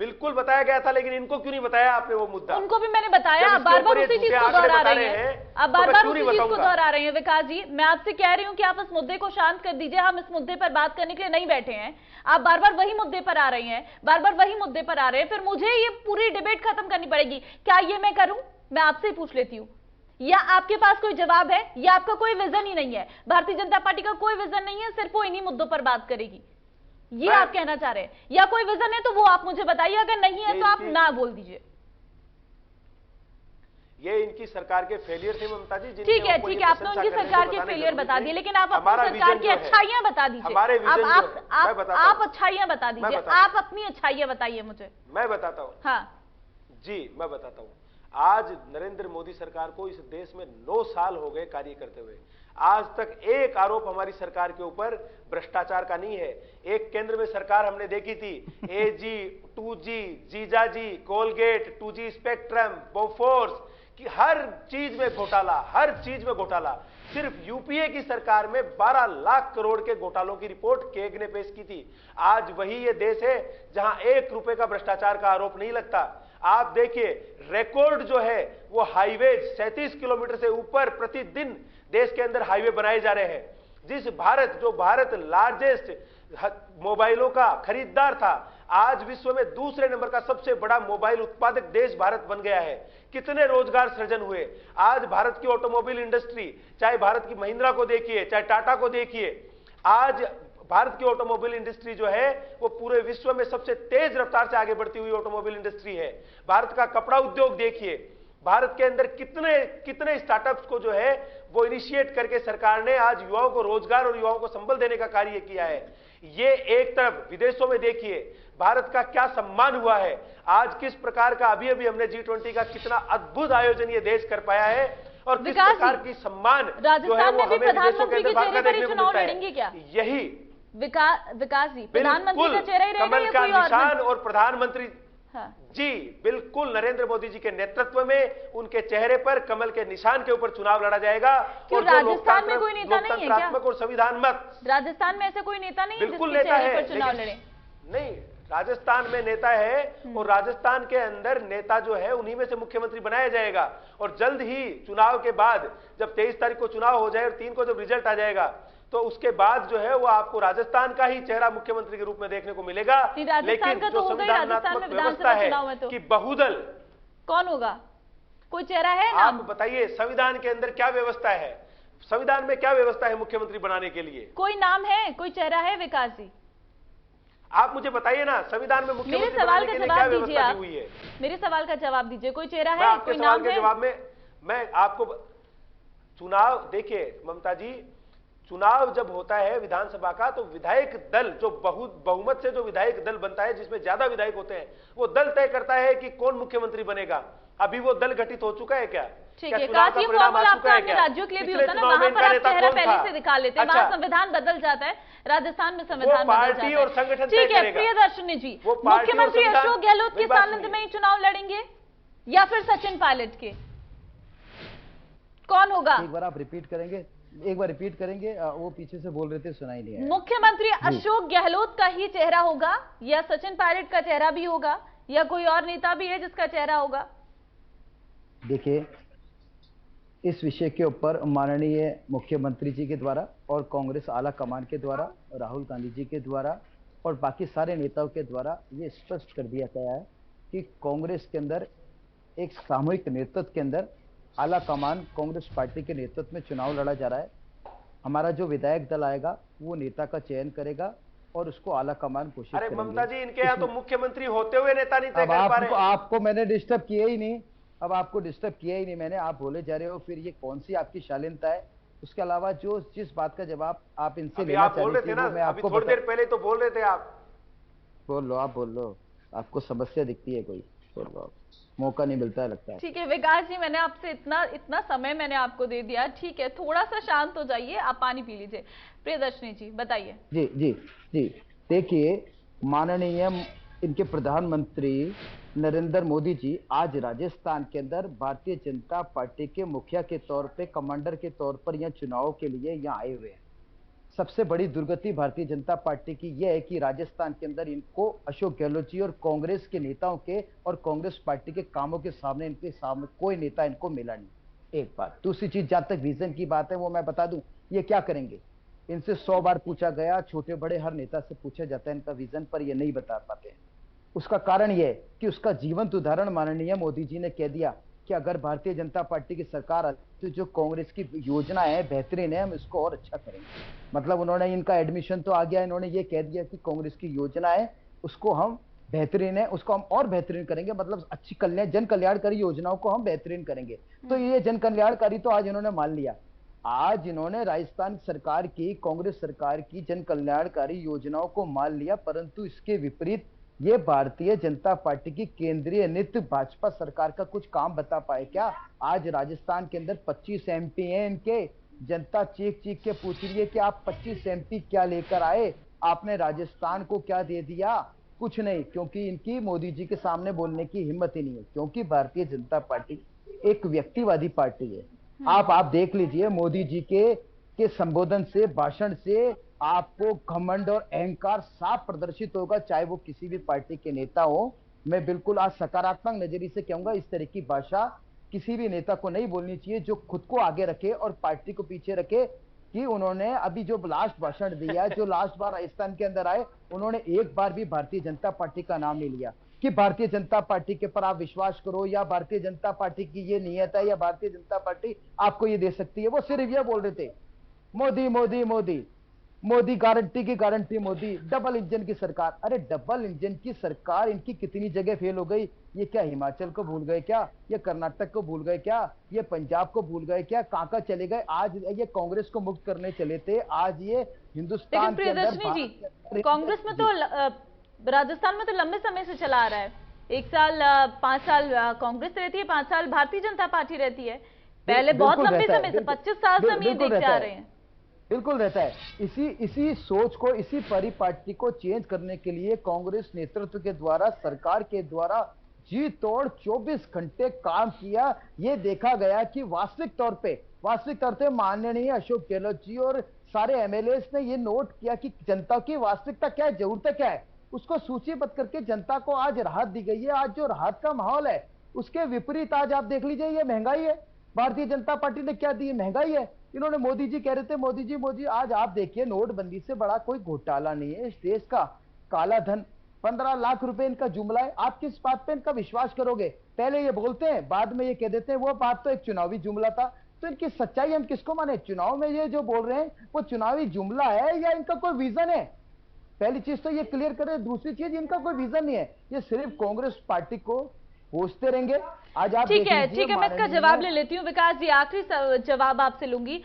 बिल्कुल बताया गया था, लेकिन इनको क्यों नहीं बताया आपने वो मुद्दा? उनको भी मैंने बताया। आप बार बार उसी चीज को दोहरा रहे हैं, आप बार बार उसी चीज को दोहरा रहे हैं। विकास जी, मैं आपसे कह रही हूं कि आप इस मुद्दे को शांत कर दीजिए। हम इस मुद्दे पर बात करने के लिए नहीं बैठे हैं। आप बार बार वही मुद्दे पर आ रही हैं, बार बार वही मुद्दे पर आ रहे हैं, फिर मुझे ये पूरी डिबेट खत्म करनी पड़ेगी। क्या ये मैं करूं? मैं आपसे ही पूछ लेती हूं, या आपके पास कोई जवाब है, या आपका कोई विजन ही नहीं है? भारतीय जनता पार्टी का कोई विजन नहीं है, सिर्फ वो इन्हीं मुद्दों पर बात करेगी, ये आप कहना चाह रहे हैं? या कोई विजन है तो वो आप मुझे बताइए, अगर नहीं है तो आप ना बोल दीजिए। ये इनकी सरकार के फेलियर थे ममता जी। ठीक है, आपने उनकी सरकार के फेलियर बता दिए, लेकिन आप अपनी सरकार की अच्छाइयां बता दीजिए। आप अच्छाइयां बता दीजिए, आप अपनी अच्छाइयां बताइए मुझे। मैं बताता हूं। हाँ जी, मैं बताता हूं। आज नरेंद्र मोदी सरकार को इस देश में 9 साल हो गए कार्य करते हुए। आज तक एक आरोप हमारी सरकार के ऊपर भ्रष्टाचार का नहीं है। एक केंद्र में सरकार हमने देखी थी, एजी, 2G, जीजाजी, कोलगेट, 2G स्पेक्ट्रम, बोफोर्स, कि हर चीज में घोटाला, हर चीज में घोटाला। सिर्फ यूपीए की सरकार में 12 लाख करोड़ के घोटालों की रिपोर्ट केग ने पेश की थी। आज वही ये देश है जहां 1 रुपए का भ्रष्टाचार का आरोप नहीं लगता। आप देखिए रिकॉर्ड जो है वो हाईवे 37 किलोमीटर से ऊपर प्रतिदिन देश के अंदर हाईवे बनाए जा रहे हैं। जो भारत लार्जेस्ट मोबाइलों का खरीदार था, आज विश्व में दूसरे नंबर का सबसे बड़ा मोबाइल उत्पादक देश भारत बन गया है। कितने रोजगार सृजन हुए। आज भारत की ऑटोमोबाइल इंडस्ट्री, चाहे भारत की महिंद्रा को देखिए, चाहे टाटा को देखिए, आज भारत की ऑटोमोबाइल इंडस्ट्री जो है वो पूरे विश्व में सबसे तेज रफ्तार से आगे बढ़ती हुई ऑटोमोबाइल इंडस्ट्री है। भारत का कपड़ा उद्योग देखिए, भारत के अंदर कितने स्टार्टअप्स को जो है वो इनिशिएट करके सरकार ने आज युवाओं को रोजगार और युवाओं को संबल देने का कार्य किया है। ये एक तरफ विदेशों में देखिए भारत का क्या सम्मान हुआ है। आज किस प्रकार का अभी हमने G20 का कितना अद्भुत आयोजन ये देश कर पाया है और किस प्रकार की सम्मान जो है वो हमें विदेशों के अंदर भाग देखने को मिलता है। यही विकास जी, प्रधानमंत्री का चेहरा ही रहेगा कमल या का कोई और? निशान और प्रधानमंत्री हाँ। जी बिल्कुल नरेंद्र मोदी जी के नेतृत्व में उनके चेहरे पर कमल के निशान के ऊपर चुनाव लड़ा जाएगा। क्यों राजस्थान में कोई नेता नहीं है क्या? और संविधान मत, राजस्थान में ऐसे कोई नेता नहीं है बिल्कुल जिसके नेता चेहरे है, पर चुनाव लड़े? नहीं, राजस्थान में नेता है और राजस्थान के अंदर नेता जो है उन्हीं में से मुख्यमंत्री बनाया जाएगा। और जल्द ही चुनाव के बाद जब 23 तारीख को चुनाव हो जाए और 3 को जब रिजल्ट आ जाएगा तो उसके बाद जो है वो आपको राजस्थान का ही चेहरा मुख्यमंत्री के रूप में देखने को मिलेगा। लेकिन जो संविधानात्मक व्यवस्था है कि बहुदल, कौन होगा? कोई चेहरा है ना? आप बताइए संविधान के अंदर क्या व्यवस्था है, संविधान में क्या व्यवस्था है मुख्यमंत्री बनाने के लिए? कोई नाम है, कोई चेहरा है? विकास जी आप मुझे बताइए ना, संविधान में मुख्यमंत्री मेरे सवाल का जवाब दीजिए। आप हुई है मेरे सवाल का जवाब दीजिए। कोई चेहरा है, कोई नाम है? जवाब में मैं आपको चुनाव देखिए ममता जी, चुनाव जब होता है विधानसभा का तो विधायक दल जो बहुमत से जो विधायक दल बनता है जिसमें ज्यादा विधायक होते हैं वो दल तय करता है कि कौन मुख्यमंत्री बनेगा। अभी वो दल गठित हो चुका है क्या? ठीक है, काफी फॉर्मूला आपका अपने राज्यों के लिए भी होता है ना, वहां पर आप चेहरा पहले से दिखा लेते हैं। वहां संविधान बदल जाता है, राजस्थान में संविधान बदल जाता है और संगठन। ठीक है प्रियदर्शनी जी, मुख्यमंत्री अशोक गहलोत के सानिध्य में ही चुनाव लड़ेंगे या फिर सचिन पायलट के? कौन होगा? एक बार आप रिपीट करेंगे, एक बार रिपीट करेंगे, वो पीछे से बोल रहे थे सुनाई नहीं आया। मुख्यमंत्री अशोक गहलोत का ही चेहरा होगा या सचिन पायलट का चेहरा भी होगा या कोई और नेता भी है जिसका चेहरा होगा? देखिए, इस विषय के ऊपर माननीय मुख्यमंत्री जी के द्वारा और कांग्रेस आला कमान के द्वारा, राहुल गांधी जी के द्वारा और बाकी सारे नेताओं के द्वारा ये स्पष्ट कर दिया गया है कि कांग्रेस के अंदर एक सामूहिक नेतृत्व के अंदर आला कमान कांग्रेस पार्टी के नेतृत्व में चुनाव लड़ा जा रहा है। हमारा जो विधायक दल आएगा वो नेता का चयन करेगा और उसको आला कमान घोषित करेंगे। ममता जी, इनके यहाँ तो मुख्यमंत्री होते हुए नेता नहीं तय कर पा रहे। आपको मैंने डिस्टर्ब किया ही नहीं, अब आपको डिस्टर्ब किया ही नहीं मैंने, आप बोले जा रहे हो, फिर ये कौन सी आपकी शालीनता है? उसके अलावा जो जिस बात का जवाब आप इनसे लेना चाहते थे मैं आपको थोड़ी देर पहले तो बोल रहे थे आप। बोल लो, आप बोल लो, आपको समस्या दिखती है कोई? बोल लो, मौका नहीं मिलता है लगता है। ठीक है विकास जी, मैंने आपसे इतना समय मैंने आपको दे दिया, ठीक है थोड़ा सा शांत हो जाइए, आप पानी पी लीजिए। प्रियदर्शनी जी बताइए। जी जी जी, देखिए माननीय इनके प्रधानमंत्री नरेंद्र मोदी जी आज राजस्थान के अंदर भारतीय जनता पार्टी के मुखिया के तौर पे, कमांडर के तौर पर यहाँ चुनाव के लिए यहाँ आए हुए हैं। सबसे बड़ी दुर्गति भारतीय जनता पार्टी की यह है कि राजस्थान के अंदर इनको अशोक गहलोत जी और कांग्रेस के नेताओं के और कांग्रेस पार्टी के कामों के सामने इनके सामने कोई नेता इनको मिला नहीं। एक बात। दूसरी चीज, जहां तक विजन की बात है वो मैं बता दूं, ये क्या करेंगे इनसे 100 बार पूछा गया, छोटे बड़े हर नेता से पूछा जाता है इनका विजन, पर ये नहीं बता पाते हैं। उसका कारण यह है कि उसका जीवंत उदाहरण माननीय मोदी जी ने कह दिया कि अगर भारतीय जनता पार्टी की सरकार तो जो कांग्रेस की योजना है बेहतरीन है, हम इसको और अच्छा करेंगे। मतलब उन्होंने, इनका एडमिशन तो आ गया, इन्होंने ये कह दिया कि कांग्रेस की योजना है उसको हम बेहतरीन है, उसको हम और बेहतरीन करेंगे, मतलब अच्छी जन कल्याणकारी योजनाओं को हम बेहतरीन करेंगे। तो ये जन कल्याणकारी तो आज इन्होंने मान लिया। आज इन्होंने राजस्थान सरकार की, कांग्रेस सरकार की जन कल्याणकारी योजनाओं को मान लिया, परंतु इसके विपरीत ये भारतीय जनता पार्टी की केंद्रीय नेतृत्व भाजपा सरकार का कुछ काम बता पाए क्या? आज राजस्थान के अंदर 25 एमपी हैं इनके, जनता चीख चीख के पूछ रही है कि आप 25 एमपी क्या लेकर आए, आपने राजस्थान को क्या दे दिया? कुछ नहीं, क्योंकि इनकी मोदी जी के सामने बोलने की हिम्मत ही नहीं है, क्योंकि भारतीय जनता पार्टी एक व्यक्तिवादी पार्टी है। आप देख लीजिए, मोदी जी के संबोधन से, भाषण से आपको घमंड और अहंकार साफ प्रदर्शित होगा, चाहे वो किसी भी पार्टी के नेता हो। मैं बिल्कुल आज सकारात्मक नजरिए से कहूंगा, इस तरह की भाषा किसी भी नेता को नहीं बोलनी चाहिए जो खुद को आगे रखे और पार्टी को पीछे रखे। कि उन्होंने अभी जो लास्ट भाषण दिया, जो लास्ट बार राजस्थान के अंदर आए, उन्होंने एक बार भी भारतीय जनता पार्टी का नाम नहीं लिया कि भारतीय जनता पार्टी के पर आप विश्वास करो, या भारतीय जनता पार्टी की ये नियत है, या भारतीय जनता पार्टी आपको ये दे सकती है। वो सिर्फ ये बोल रहे थे, मोदी मोदी मोदी मोदी, गारंटी की गारंटी मोदी, डबल इंजन की सरकार। अरे डबल इंजन की सरकार इनकी कितनी जगह फेल हो गई। ये क्या हिमाचल को भूल गए क्या? ये कर्नाटक को भूल गए क्या? ये पंजाब को भूल गए क्या? कहां चले गए? आज ये कांग्रेस को मुक्त करने चले थे, आज ये हिंदुस्तान के अंदर। जी, कांग्रेस में तो राजस्थान में तो लंबे समय से चला आ रहा है। 1 साल 5 साल कांग्रेस रहती है, 5 साल भारतीय जनता पार्टी रहती है। पहले बहुत लंबे समय से 25 साल से हम ये देखते आ रहे हैं। बिल्कुल रहता है। इसी सोच को, इसी परिपाटी को चेंज करने के लिए कांग्रेस नेतृत्व के द्वारा, सरकार के द्वारा जी तोड़ 24 घंटे काम किया। ये देखा गया कि वास्तविक तौर पे माननीय अशोक गहलोत जी और सारे एमएलएस ने ये नोट किया कि जनता की वास्तविकता क्या है, जरूरतें क्या है, उसको सूचीबद्ध करके जनता को आज राहत दी गई है। आज जो राहत का माहौल है, उसके विपरीत आज आप देख लीजिए, ये महंगाई है। भारतीय जनता पार्टी ने क्या दी? महंगाई है। इन्होंने, मोदी जी कह रहे थे, मोदी आज आप देखिए, नोटबंदी से बड़ा कोई घोटाला नहीं है इस देश का। काला धन 15 लाख रुपए इनका जुमला है। आप किस बात पे इनका विश्वास करोगे? पहले ये बोलते हैं, बाद में ये कह देते हैं वो बात तो एक चुनावी जुमला था। तो इनकी सच्चाई हम किसको माने? चुनाव में ये जो बोल रहे हैं वो चुनावी जुमला है या इनका कोई विजन है? पहली चीज तो ये क्लियर करें। दूसरी चीज, इनका कोई विजन नहीं है, ये सिर्फ कांग्रेस पार्टी को पूछते रहेंगे। आज आप ठीक है, मैं इसका जवाब ले लेती हूँ। विकास जी, आखिरी जवाब आपसे लूंगी।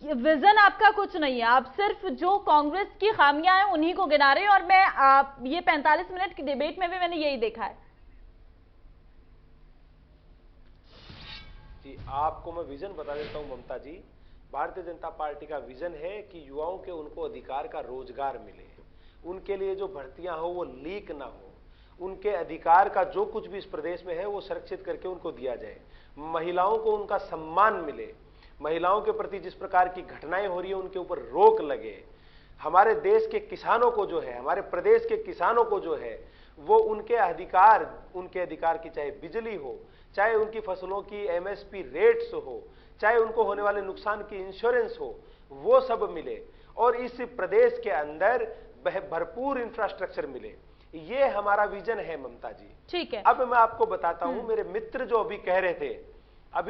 विजन आपका कुछ नहीं है, आप सिर्फ जो कांग्रेस की खामियां हैं उन्हीं को गिना रहे हैं, और मैं ये 45 मिनट की डिबेट में भी मैंने यही देखा है। जी, आपको मैं विजन बता देता हूं ममता जी। भारतीय जनता पार्टी का विजन है कि युवाओं के उनको अधिकार का रोजगार मिले, उनके लिए जो भर्तियां हो वो लीक ना हो, उनके अधिकार का जो कुछ भी इस प्रदेश में है वो संरक्षित करके उनको दिया जाए, महिलाओं को उनका सम्मान मिले, महिलाओं के प्रति जिस प्रकार की घटनाएं हो रही है उनके ऊपर रोक लगे, हमारे देश के किसानों को जो है, हमारे प्रदेश के किसानों को जो है वो उनके अधिकार की, चाहे बिजली हो, चाहे उनकी फसलों की एमएसपी रेट्स हो, चाहे उनको होने वाले नुकसान की इंश्योरेंस हो, वो सब मिले और इस प्रदेश के अंदर भरपूर इंफ्रास्ट्रक्चर मिले। ये हमारा विजन है ममता जी। ठीक है, अब मैं आपको बताता हूं, मेरे मित्र जो अभी कह रहे थे,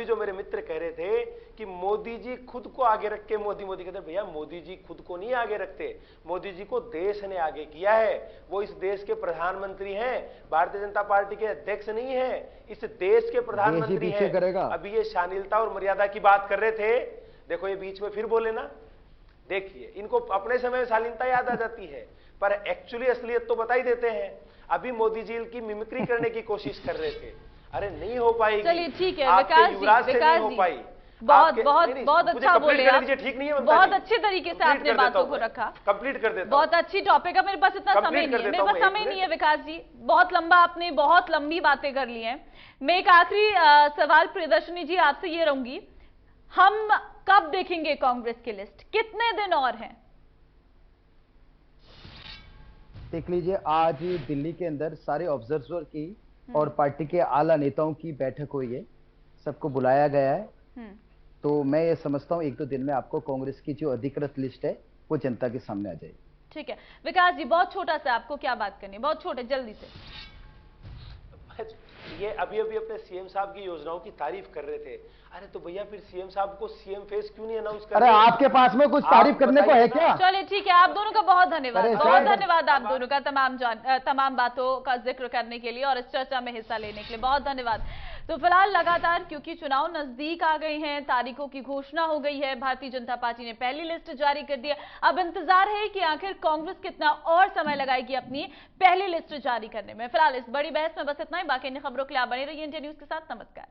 जो मेरे मित्र कह रहे थे कि मोदी जी खुद को आगे रख के मोदी कहते, भैया मोदी जी खुद को नहीं आगे रखते, मोदी जी को देश ने आगे किया है। वो इस देश के प्रधानमंत्री हैं, भारतीय जनता पार्टी के अध्यक्ष नहीं है, इस देश के प्रधानमंत्री हैं। अभी ये शालीनता और मर्यादा की बात कर रहे थे, देखो ये बीच में फिर बोले ना। देखिए, इनको अपने समय में शालीनता याद आ जाती है, पर एक्चुअली असलियत तो बता ही देते हैं। अभी मोदी जी की मिमिक्री करने की कोशिश कर रहे थे, अरे नहीं हो पाएगी। चलिए ठीक है विकास जी, बहुत अच्छा बोले आप, ठीक नहीं है, बहुत अच्छे तरीके से आपने बातों को रखा। कंप्लीट कर देता बहुत अच्छी टॉपिक है, मेरे पास इतना समय नहीं है, मेरे पास समय नहीं है विकास जी, बहुत लंबा, आपने बहुत लंबी बातें कर ली हैं। मैं एक आखिरी सवाल प्रियदर्शनी जी आपसे ये रहूंगी, हम कब देखेंगे कांग्रेस की लिस्ट, कितने दिन और हैं? देख लीजिए, आज दिल्ली के अंदर सारे ऑब्जर्वर की और पार्टी के आला नेताओं की बैठक हुई है, सबको बुलाया गया है। तो मैं ये समझता हूँ 1-2 दिन में आपको कांग्रेस की जो अधिकृत लिस्ट है वो जनता के सामने आ जाएगी। ठीक है विकास जी, बहुत छोटा सा, आपको क्या बात करनी है, बहुत छोटे, जल्दी से। ये अभी अपने सीएम साहब की योजनाओं की तारीफ कर रहे थे। अरे तो भैया फिर सीएम साहब को सीएम फेस क्यों नहीं अनाउंस कर रहे? अरे आपके पास में कुछ तारीफ करने को है क्या? चलिए ठीक है, आप दोनों का बहुत धन्यवाद, बहुत धन्यवाद आप दोनों का तमाम बातों का जिक्र करने के लिए और इस चर्चा में हिस्सा लेने के लिए, बहुत धन्यवाद। तो फिलहाल लगातार क्योंकि चुनाव नजदीक आ गए हैं, तारीखों की घोषणा हो गई है, भारतीय जनता पार्टी ने पहली लिस्ट जारी कर दी है। अब इंतजार है कि आखिर कांग्रेस कितना और समय लगाएगी अपनी पहली लिस्ट जारी करने में। फिलहाल इस बड़ी बहस में बस इतना ही, बाकी अन्य खबरों के लिए आप बने रहिए इंडिया न्यूज के साथ। नमस्कार।